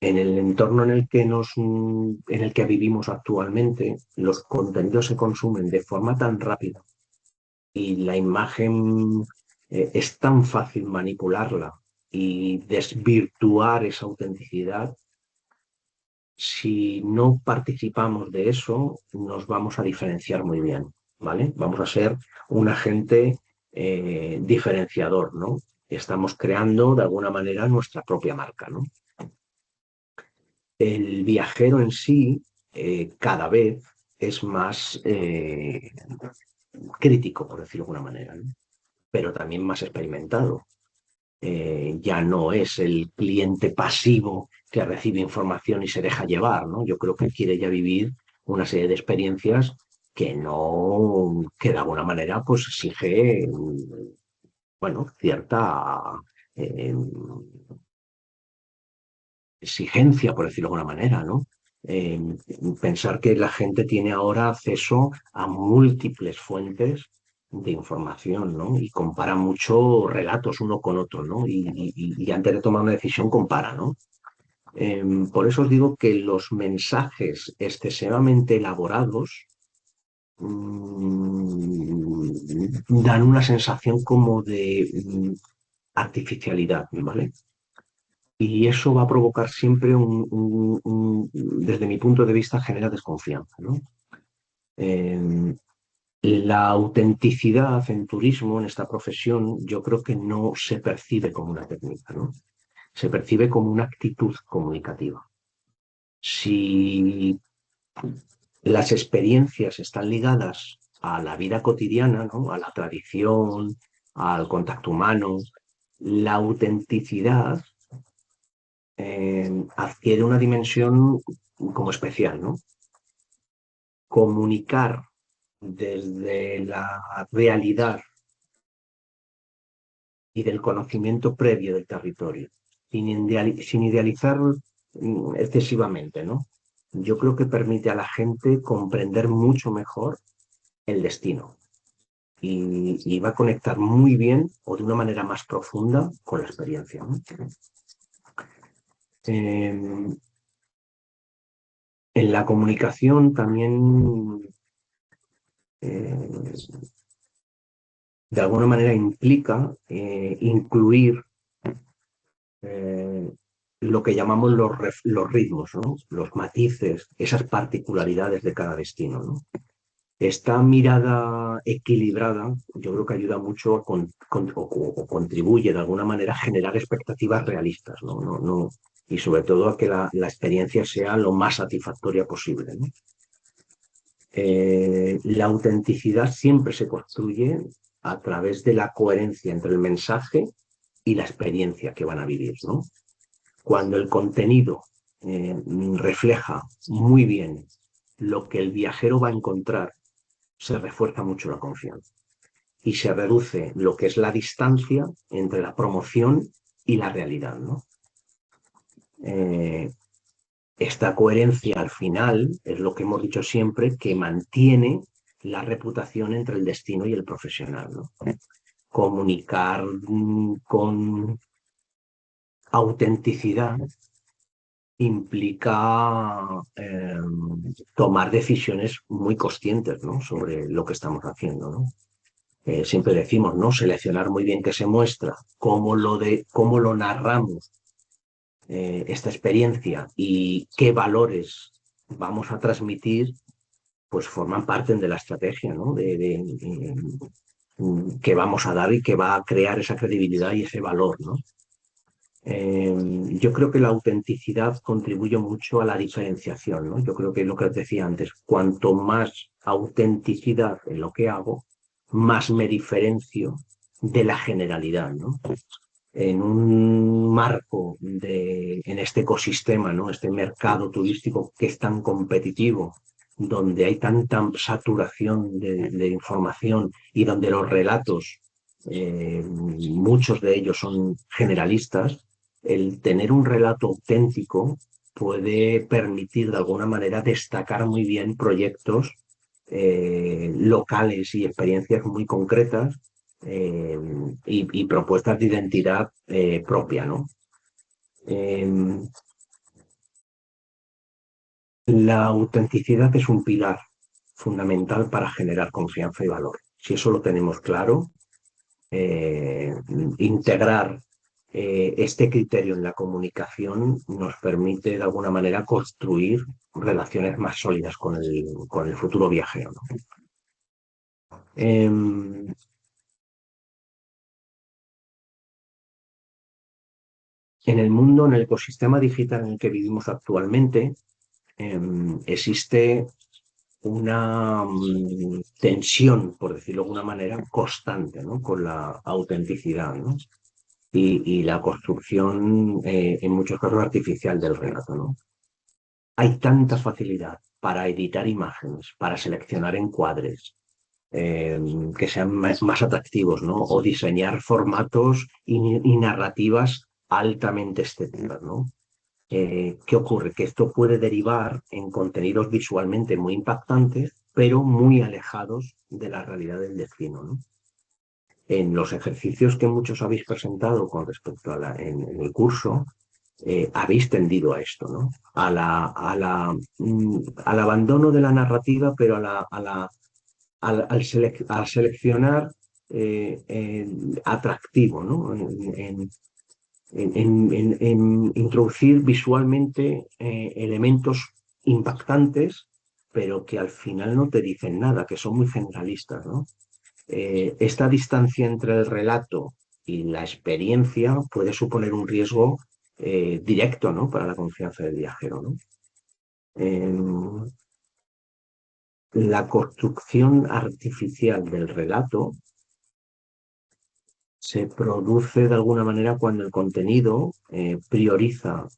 el entorno en el que vivimos actualmente, los contenidos se consumen de forma tan rápida y la imagen es tan fácil manipularla y desvirtuar esa autenticidad. Si no participamos de eso, nos vamos a diferenciar muy bien, ¿vale? Vamos a ser un agente diferenciador, ¿no? Estamos creando de alguna manera nuestra propia marca, ¿no? El viajero en sí cada vez es más crítico, por decirlo de alguna manera, ¿no? Pero también más experimentado. Ya no es el cliente pasivo que recibe información y se deja llevar, ¿no? Yo creo que quiere ya vivir una serie de experiencias que no, que de alguna manera pues exige, bueno, cierta eh, exigencia, por decirlo de alguna manera, ¿no? Eh, pensar que la gente tiene ahora acceso a múltiples fuentes de información, ¿no? Y compara mucho relatos uno con otro, ¿no? Y antes de tomar una decisión compara, ¿no? Por eso os digo que los mensajes excesivamente elaborados dan una sensación como de artificialidad, ¿vale? Y eso va a provocar siempre desde mi punto de vista, genera desconfianza, ¿no? Eh, la autenticidad en turismo, en esta profesión, yo creo que no se percibe como una técnica, ¿no? Se percibe como una actitud comunicativa. Si las experiencias están ligadas a la vida cotidiana, ¿no? A la tradición, al contacto humano, la autenticidad adquiere una dimensión como especial, ¿no? Comunicar desde la realidad y del conocimiento previo del territorio, sin idealizar excesivamente, ¿no? Yo creo que permite a la gente comprender mucho mejor el destino y va a conectar muy bien o de una manera más profunda con la experiencia, ¿no? Eh, en la comunicación también eh, de alguna manera implica incluir eh, lo que llamamos los ritmos, ¿no? Los matices, esas particularidades de cada destino, ¿no? Esta mirada equilibrada, yo creo que ayuda mucho o contribuye de alguna manera a generar expectativas realistas, ¿no? Y sobre todo a que la experiencia sea lo más satisfactoria posible, ¿no? La autenticidad siempre se construye a través de la coherencia entre el mensaje y la experiencia que van a vivir, ¿no? Cuando el contenido refleja muy bien lo que el viajero va a encontrar, se refuerza mucho la confianza y se reduce lo que es la distancia entre la promoción y la realidad, ¿no? Eh, esta coherencia al final es lo que hemos dicho siempre, que mantiene la reputación entre el destino y el profesional, ¿no? Comunicar con autenticidad implica tomar decisiones muy conscientes, ¿no? Sobre lo que estamos haciendo, ¿no? Siempre decimos, ¿no? Seleccionar muy bien qué se muestra, cómo lo narramos esta experiencia y qué valores vamos a transmitir, pues forman parte de la estrategia, ¿no? Que vamos a dar y que va a crear esa credibilidad y ese valor, ¿no? Yo creo que la autenticidad contribuye mucho a la diferenciación, ¿no? Yo creo que es lo que os decía antes, cuanto más autenticidad en lo que hago, más me diferencio de la generalidad, ¿no? En un marco en este ecosistema, ¿no? Este mercado turístico que es tan competitivo, donde hay tanta saturación de información y donde los relatos, muchos de ellos son generalistas, el tener un relato auténtico puede permitir de alguna manera destacar muy bien proyectos locales y experiencias muy concretas eh, y propuestas de identidad propia, ¿no? Eh, la autenticidad es un pilar fundamental para generar confianza y valor. Si eso lo tenemos claro, integrar este criterio en la comunicación nos permite de alguna manera construir relaciones más sólidas con el futuro viajero, ¿no? Eh, en el mundo, en el ecosistema digital en el que vivimos actualmente, existe una tensión, por decirlo de alguna manera, constante, ¿no? Con la autenticidad, ¿no? Y la construcción, en muchos casos, artificial del relato, ¿no? Hay tanta facilidad para editar imágenes, para seleccionar encuadres, eh, que sean más atractivos, ¿no? O diseñar formatos y narrativas altamente estéticas, ¿no? ¿Qué ocurre? Que esto puede derivar en contenidos visualmente muy impactantes, pero muy alejados de la realidad del destino, ¿no? En los ejercicios que muchos habéis presentado con respecto en el curso, habéis tendido a esto, ¿no? Al abandono de la narrativa, pero a la a seleccionar atractivo, ¿no? En introducir visualmente elementos impactantes, pero que al final no te dicen nada, que son muy generalistas, ¿no? Esta distancia entre el relato y la experiencia puede suponer un riesgo directo, ¿no? Para la confianza del viajero, ¿no? Eh, la construcción artificial del relato se produce de alguna manera cuando el contenido prioriza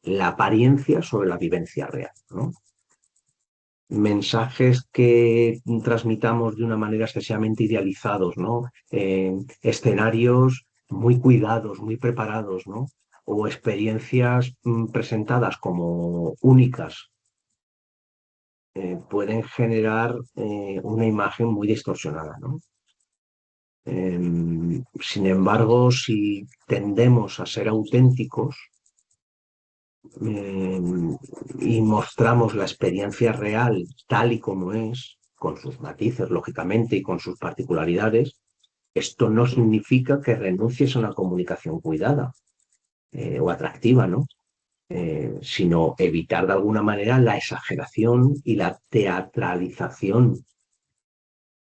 la apariencia sobre la vivencia real, ¿no? Mensajes que transmitamos de una manera excesivamente idealizados, ¿no? Escenarios muy cuidados, muy preparados, ¿no? O experiencias presentadas como únicas, pueden generar una imagen muy distorsionada, ¿no? Sin embargo, si tendemos a ser auténticos eh, y mostramos la experiencia real tal y como es, con sus matices, lógicamente, y con sus particularidades, esto no significa que renuncies a una comunicación cuidada o atractiva, ¿no? Sino evitar de alguna manera la exageración y la teatralización,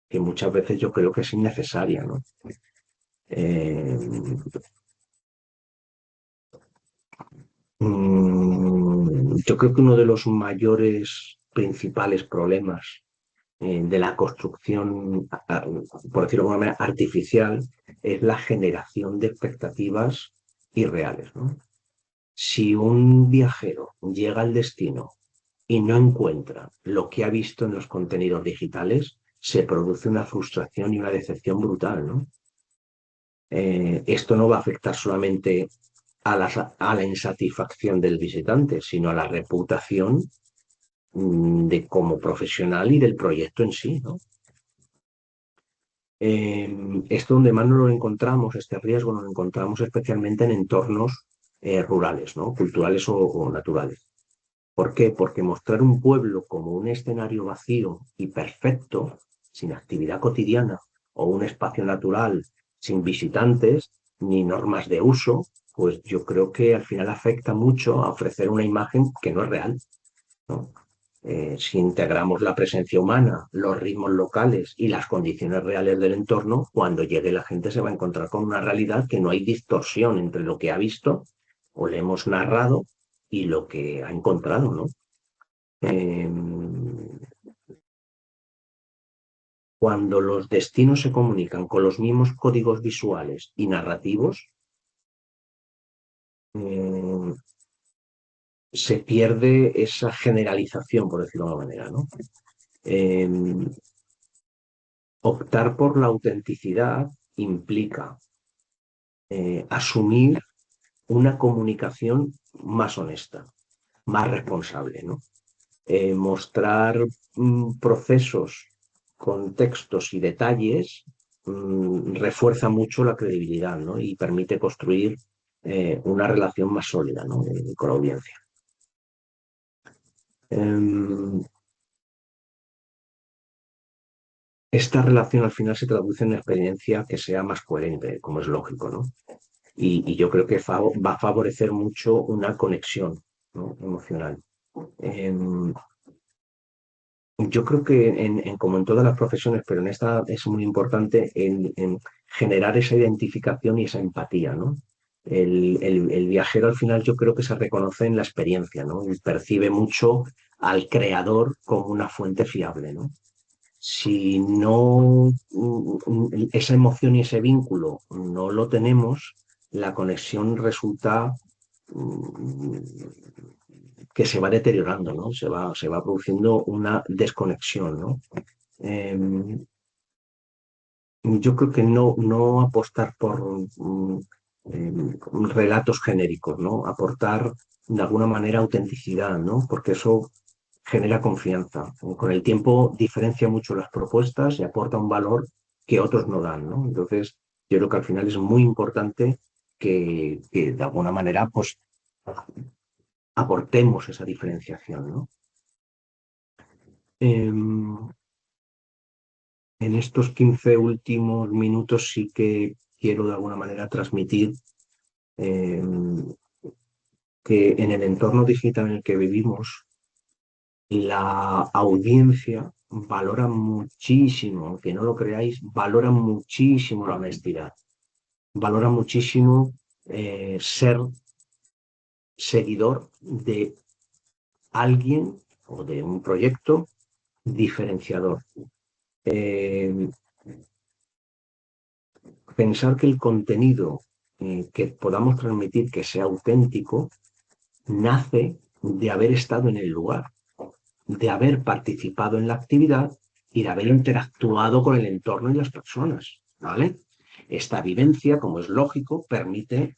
que muchas veces yo creo que es innecesaria, ¿no? Eh, yo creo que uno de los mayores principales problemas de la construcción, por decirlo de alguna manera, artificial, es la generación de expectativas irreales, ¿no? Si un viajero llega al destino y no encuentra lo que ha visto en los contenidos digitales, se produce una frustración y una decepción brutal, ¿no? Esto no va a afectar solamente a la insatisfacción del visitante, sino a la reputación de como profesional y del proyecto en sí, ¿no? Esto donde más nos lo encontramos, este riesgo, nos lo encontramos especialmente en entornos rurales, ¿no? Culturales o naturales. ¿Por qué? Porque mostrar un pueblo como un escenario vacío y perfecto, sin actividad cotidiana, o un espacio natural sin visitantes ni normas de uso, pues yo creo que al final afecta mucho a ofrecer una imagen que no es real, ¿no? Si integramos la presencia humana, los ritmos locales y las condiciones reales del entorno, cuando llegue la gente se va a encontrar con una realidad que no hay distorsión entre lo que ha visto o le hemos narrado y lo que ha encontrado, ¿no? Eh, Cuando los destinos se comunican con los mismos códigos visuales y narrativos, eh, se pierde esa generalización, por decirlo de alguna manera, ¿no? Eh, Optar por la autenticidad implica asumir una comunicación más honesta, más responsable, ¿no? Mostrar procesos, contextos y detalles refuerza mucho la credibilidad, ¿no? Y permite construir una relación más sólida, ¿no? Con la audiencia. Eh, esta relación al final se traduce en una experiencia que sea más coherente, como es lógico, ¿no? Y yo creo que va a favorecer mucho una conexión, ¿no? Emocional. Eh, Yo creo que como en todas las profesiones, pero en esta es muy importante en generar esa identificación y esa empatía, ¿no? El viajero al final yo creo que se reconoce en la experiencia, ¿no? Y percibe mucho al creador como una fuente fiable, ¿no? Si no, esa emoción y ese vínculo no lo tenemos, la conexión resulta mm, que se va deteriorando, ¿no? Se va produciendo una desconexión, ¿no? Eh, yo creo que no apostar por relatos genéricos, ¿no? Aportar de alguna manera autenticidad, ¿no? Porque eso genera confianza. Con el tiempo diferencia mucho las propuestas y aporta un valor que otros no dan, ¿no? Entonces, yo creo que al final es muy importante que de alguna manera, pues, aportemos esa diferenciación, ¿no? Eh, en estos 15 últimos minutos sí que quiero de alguna manera transmitir eh, que en el entorno digital en el que vivimos, la audiencia valora muchísimo, aunque no lo creáis, valora muchísimo la honestidad, valora muchísimo ser seguidor de alguien o de un proyecto diferenciador. Eh, Pensar que el contenido que podamos transmitir que sea auténtico nace de haber estado en el lugar, de haber participado en la actividad y de haber interactuado con el entorno y las personas, ¿vale? Esta vivencia, como es lógico, permite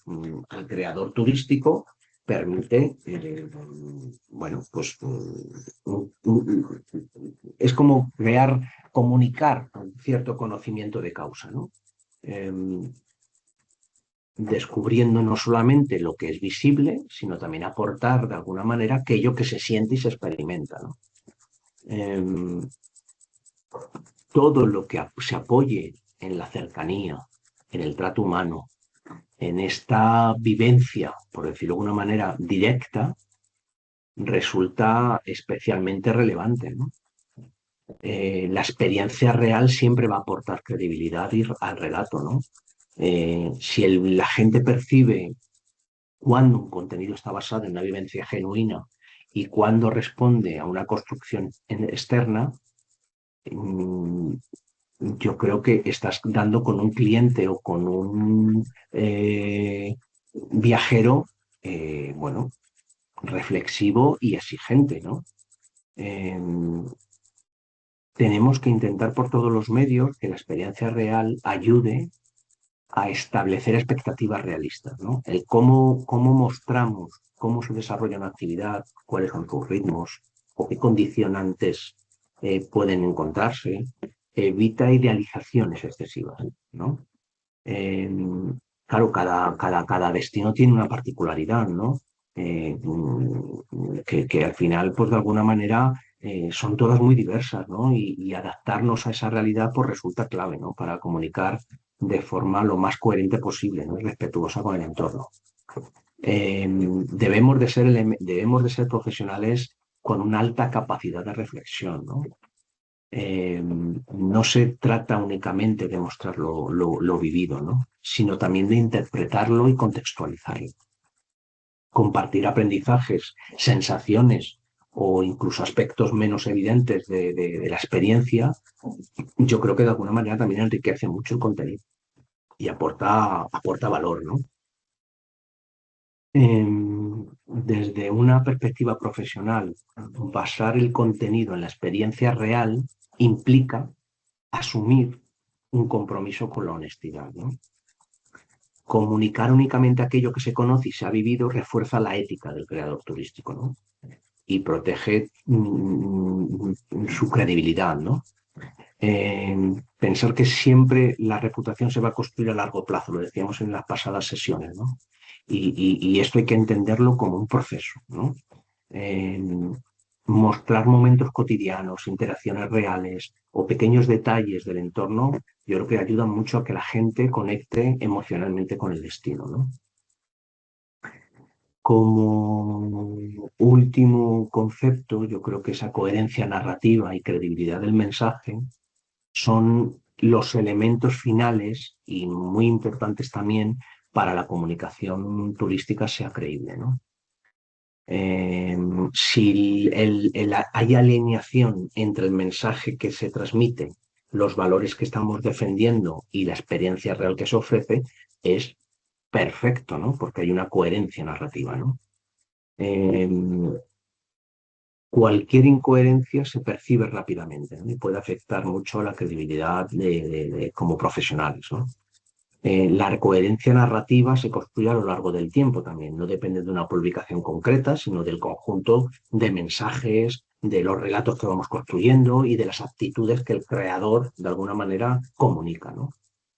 al creador turístico, permite, bueno, pues es como crear, comunicar un cierto conocimiento de causa, ¿no? Eh, Descubriendo no solamente lo que es visible, sino también aportar de alguna manera aquello que se siente y se experimenta, ¿no? Eh, Todo lo que se apoye en la cercanía, en el trato humano, en esta vivencia, por decirlo de alguna manera, directa, resulta especialmente relevante, ¿no? La experiencia real siempre va a aportar credibilidad al relato, ¿no? Si la gente percibe cuando un contenido está basado en una vivencia genuina y cuando responde a una construcción externa, mm, yo creo que estás dando con un cliente o con un viajero, bueno, reflexivo y exigente, ¿no? Eh, Tenemos que intentar por todos los medios que la experiencia real ayude a establecer expectativas realistas, ¿no? El cómo mostramos cómo se desarrolla una actividad, cuáles son sus ritmos o qué condicionantes pueden encontrarse, evita idealizaciones excesivas, ¿no? Eh, claro, cada destino tiene una particularidad, ¿no? Que al final, pues de alguna manera, son todas muy diversas, ¿no? Y adaptarnos a esa realidad, pues resulta clave, ¿no? Para comunicar de forma lo más coherente posible, ¿no? Y respetuosa con el entorno. Debemos de ser profesionales con una alta capacidad de reflexión, ¿no? No se trata únicamente de mostrar lo vivido, ¿no? Sino también de interpretarlo y contextualizarlo. Compartir aprendizajes, sensaciones o incluso aspectos menos evidentes de la experiencia, yo creo que de alguna manera también enriquece mucho el contenido y aporta valor, ¿no? Desde una perspectiva profesional, basar el contenido en la experiencia real implica asumir un compromiso con la honestidad, ¿no? Comunicar únicamente aquello que se conoce y se ha vivido refuerza la ética del creador turístico, ¿no? Y protege su credibilidad, ¿no? Pensar que siempre la reputación se va a construir a largo plazo, lo decíamos en las pasadas sesiones, ¿no? Y esto hay que entenderlo como un proceso, ¿no? Eh, Mostrar momentos cotidianos, interacciones reales o pequeños detalles del entorno, yo creo que ayudan mucho a que la gente conecte emocionalmente con el destino, ¿no? Como último concepto, yo creo que esa coherencia narrativa y credibilidad del mensaje son los elementos finales y muy importantes también para la comunicación turística sea creíble, ¿no? Eh, si hay alineación entre el mensaje que se transmite, los valores que estamos defendiendo y la experiencia real que se ofrece, es perfecto, ¿no? Porque hay una coherencia narrativa, ¿no? Eh, Cualquier incoherencia se percibe rápidamente, ¿no? Y puede afectar mucho la credibilidad como profesionales, ¿no? La coherencia narrativa se construye a lo largo del tiempo también, no depende de una publicación concreta, sino del conjunto de mensajes, de los relatos que vamos construyendo y de las actitudes que el creador de alguna manera comunica, ¿no?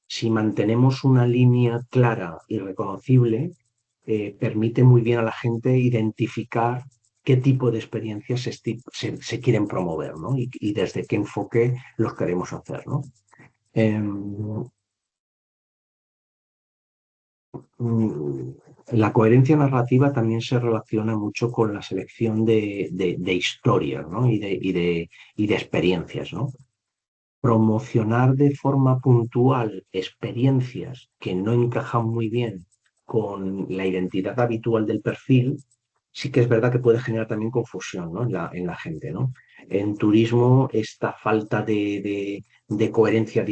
Si mantenemos una línea clara y reconocible, permite muy bien a la gente identificar qué tipo de experiencias se quieren promover, ¿no? Y desde qué enfoque los queremos hacer, ¿no? Em, mm, la coherencia narrativa también se relaciona mucho con la selección de historias, ¿no? Y de experiencias, ¿no? Promocionar de forma puntual experiencias que no encajan muy bien con la identidad habitual del perfil, sí que es verdad que puede generar también confusión, ¿no? en la gente, ¿no? En turismo, esta falta de coherencia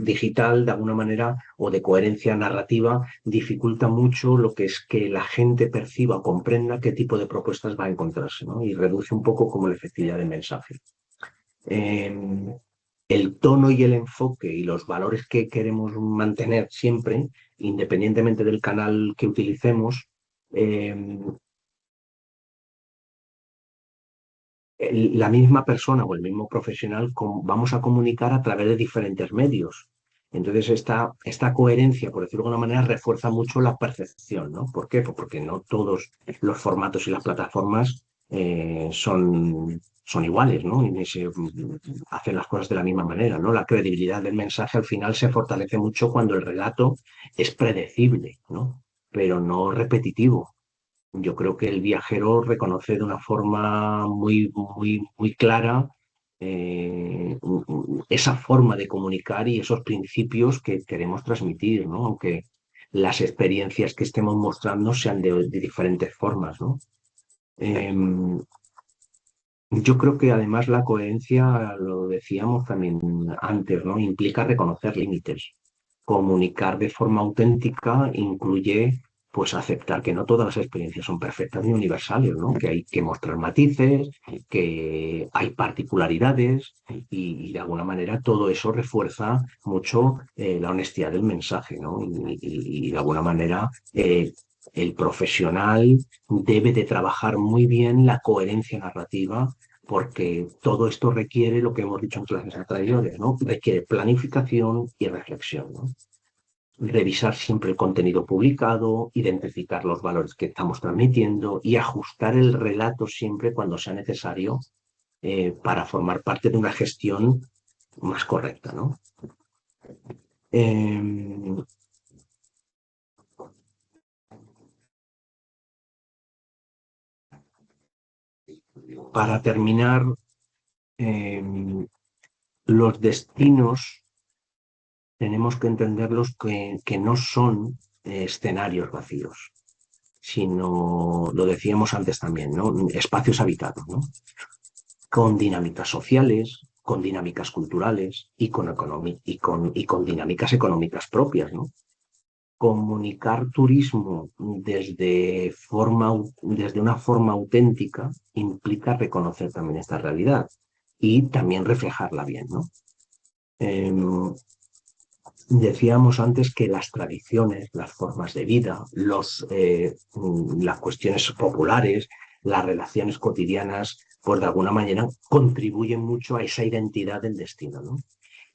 digital, de alguna manera, o de coherencia narrativa, dificulta mucho lo que es que la gente perciba o comprenda qué tipo de propuestas va a encontrarse, ¿no? Y reduce un poco como la efectividad del mensaje. El tono y el enfoque y los valores que queremos mantener siempre, independientemente del canal que utilicemos, eh, la misma persona o el mismo profesional vamos a comunicar a través de diferentes medios. Entonces, esta coherencia, por decirlo de alguna manera, refuerza mucho la percepción, ¿no? ¿Por qué? Pues porque no todos los formatos y las plataformas son iguales, ¿no? Y ni se hacen las cosas de la misma manera, ¿no? La credibilidad del mensaje al final se fortalece mucho cuando el relato es predecible, ¿no? Pero no repetitivo. Yo creo que el viajero reconoce de una forma muy, muy, muy clara esa forma de comunicar y esos principios que queremos transmitir, ¿no? Aunque las experiencias que estemos mostrando sean de diferentes formas, ¿no? Yo creo que además la coherencia, lo decíamos también antes, ¿no? Implica reconocer límites. Comunicar de forma auténtica incluye, pues, aceptar que no todas las experiencias son perfectas ni universales, ¿no? Que hay que mostrar matices, que hay particularidades y de alguna manera todo eso refuerza mucho la honestidad del mensaje, ¿no? Y de alguna manera el profesional debe de trabajar muy bien la coherencia narrativa porque todo esto requiere lo que hemos dicho en clases anteriores, ¿no? Requiere planificación y reflexión, ¿no? Revisar siempre el contenido publicado, identificar los valores que estamos transmitiendo y ajustar el relato siempre cuando sea necesario para formar parte de una gestión más correcta, ¿no? Eh, para terminar, eh, los destinos tenemos que entenderlos que no son escenarios vacíos, sino, lo decíamos antes también, ¿no? Espacios habitados, ¿no? Con dinámicas sociales, con dinámicas culturales y con dinámicas económicas propias, ¿no? Comunicar turismo desde una forma auténtica implica reconocer también esta realidad y también reflejarla bien, ¿no? Em, Decíamos antes que las tradiciones, las formas de vida, las cuestiones populares, las relaciones cotidianas, pues de alguna manera contribuyen mucho a esa identidad del destino, ¿no?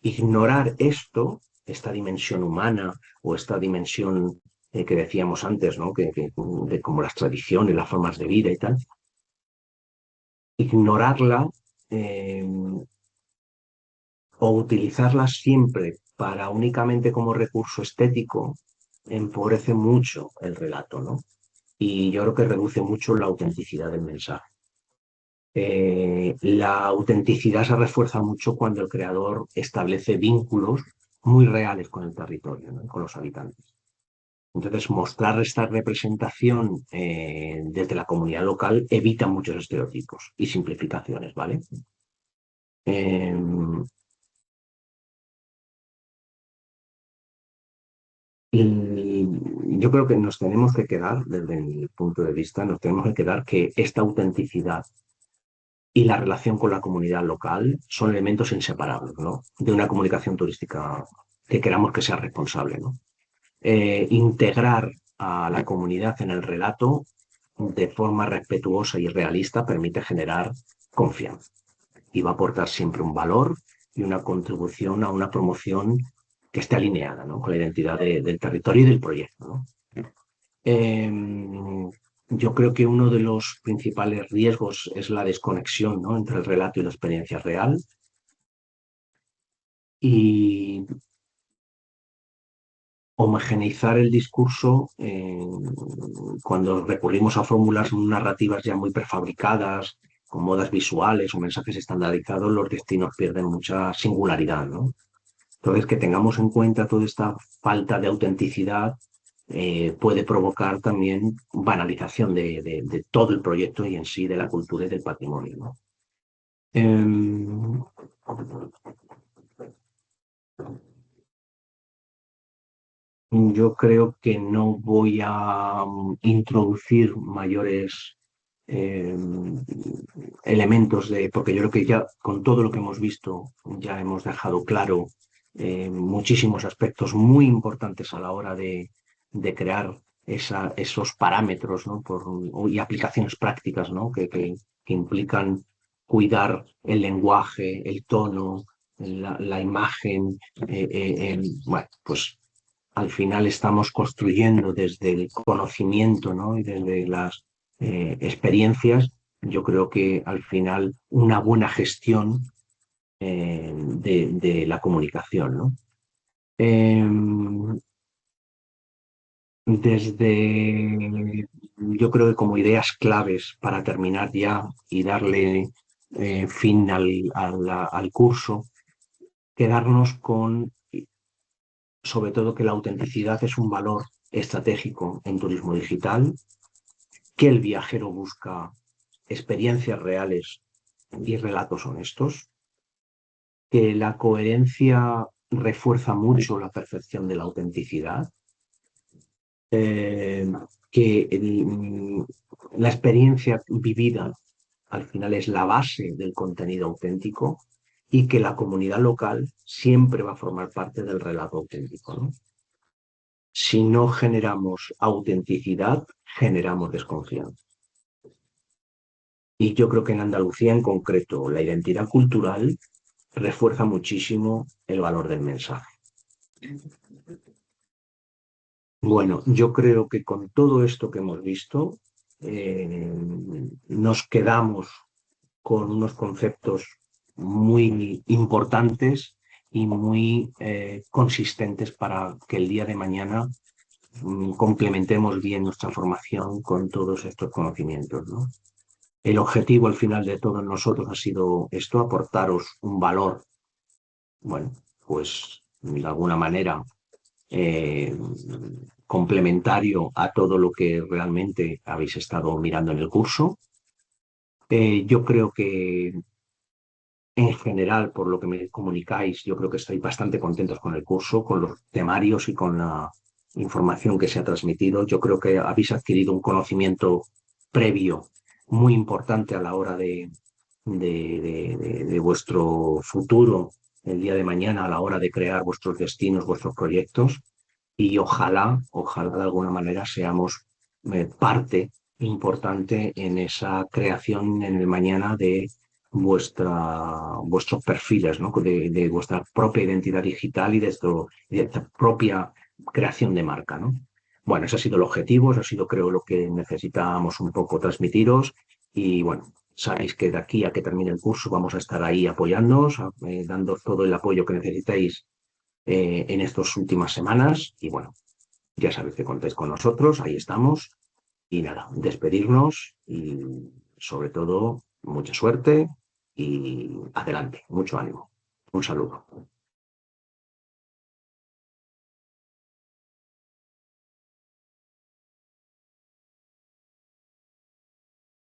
Ignorar esto, esta dimensión humana o esta dimensión que decíamos antes, ¿no? De como las tradiciones, las formas de vida y tal, ignorarla eh, o utilizarlas siempre para únicamente como recurso estético, empobrece mucho el relato, ¿no? Y yo creo que reduce mucho la autenticidad del mensaje. La autenticidad se refuerza mucho cuando el creador establece vínculos muy reales con el territorio, ¿no? Con los habitantes. Entonces, mostrar esta representación desde la comunidad local evita muchos estereotipos y simplificaciones, ¿vale? Eh, Y yo creo que nos tenemos que quedar, desde mi punto de vista, nos tenemos que quedar que esta autenticidad y la relación con la comunidad local son elementos inseparables, ¿no? De una comunicación turística que queramos que sea responsable, ¿no? Integrar a la comunidad en el relato de forma respetuosa y realista permite generar confianza y va a aportar siempre un valor y una contribución a una promoción que esté alineada, ¿no? Con la identidad del territorio y del proyecto, ¿no? Eh, Yo creo que uno de los principales riesgos es la desconexión, ¿no?, entre el relato y la experiencia real. Y homogeneizar el discurso cuando recurrimos a fórmulas narrativas ya muy prefabricadas, con modas visuales o mensajes estandarizados, los destinos pierden mucha singularidad, ¿no? Entonces, que tengamos en cuenta toda esta falta de autenticidad puede provocar también banalización de todo el proyecto y en sí de la cultura y del patrimonio, ¿no? Em, Yo creo que no voy a introducir mayores eh, elementos porque yo creo que ya con todo lo que hemos visto ya hemos dejado claro muchísimos aspectos muy importantes a la hora de crear esos parámetros, ¿no?, y aplicaciones prácticas, ¿no?, que implican cuidar el lenguaje, el tono, la imagen. Bueno, pues al final estamos construyendo desde el conocimiento, ¿no?, y desde las experiencias. Yo creo que al final una buena gestión de la comunicación, ¿no? Eh, yo creo que como ideas claves para terminar ya y darle fin al curso, quedarnos con, sobre todo, que la autenticidad es un valor estratégico en turismo digital, que el viajero busca experiencias reales y relatos honestos, que la coherencia refuerza mucho la percepción de la autenticidad, eh, que la experiencia vivida al final es la base del contenido auténtico y que la comunidad local siempre va a formar parte del relato auténtico, ¿no? Si no generamos autenticidad, generamos desconfianza. Y yo creo que en Andalucía en concreto, la identidad cultural refuerza muchísimo el valor del mensaje. Bueno, yo creo que con todo esto que hemos visto, nos quedamos con unos conceptos muy importantes y muy consistentes para que el día de mañana complementemos bien nuestra formación con todos estos conocimientos, ¿no? El objetivo al final de todos nosotros ha sido esto, aportaros un valor, bueno, pues de alguna manera eh, complementario a todo lo que realmente habéis estado mirando en el curso. Yo creo que en general, por lo que me comunicáis, yo creo que estáis bastante contentos con el curso, con los temarios y con la información que se ha transmitido. Yo creo que habéis adquirido un conocimiento previo muy importante a la hora de vuestro futuro el día de mañana, a la hora de crear vuestros destinos, vuestros proyectos. Y ojalá de alguna manera seamos parte importante en esa creación en el mañana de vuestros perfiles, ¿no?, de vuestra propia identidad digital y de esta propia creación de marca, ¿no? Bueno, ese ha sido el objetivo, eso ha sido, creo, lo que necesitábamos un poco transmitiros. Y bueno, sabéis que de aquí a que termine el curso vamos a estar ahí apoyándoos, dando todo el apoyo que necesitéis en estas últimas semanas. Y bueno, ya sabéis que contáis con nosotros, ahí estamos. Y nada, despedirnos y sobre todo mucha suerte y adelante, mucho ánimo. Un saludo.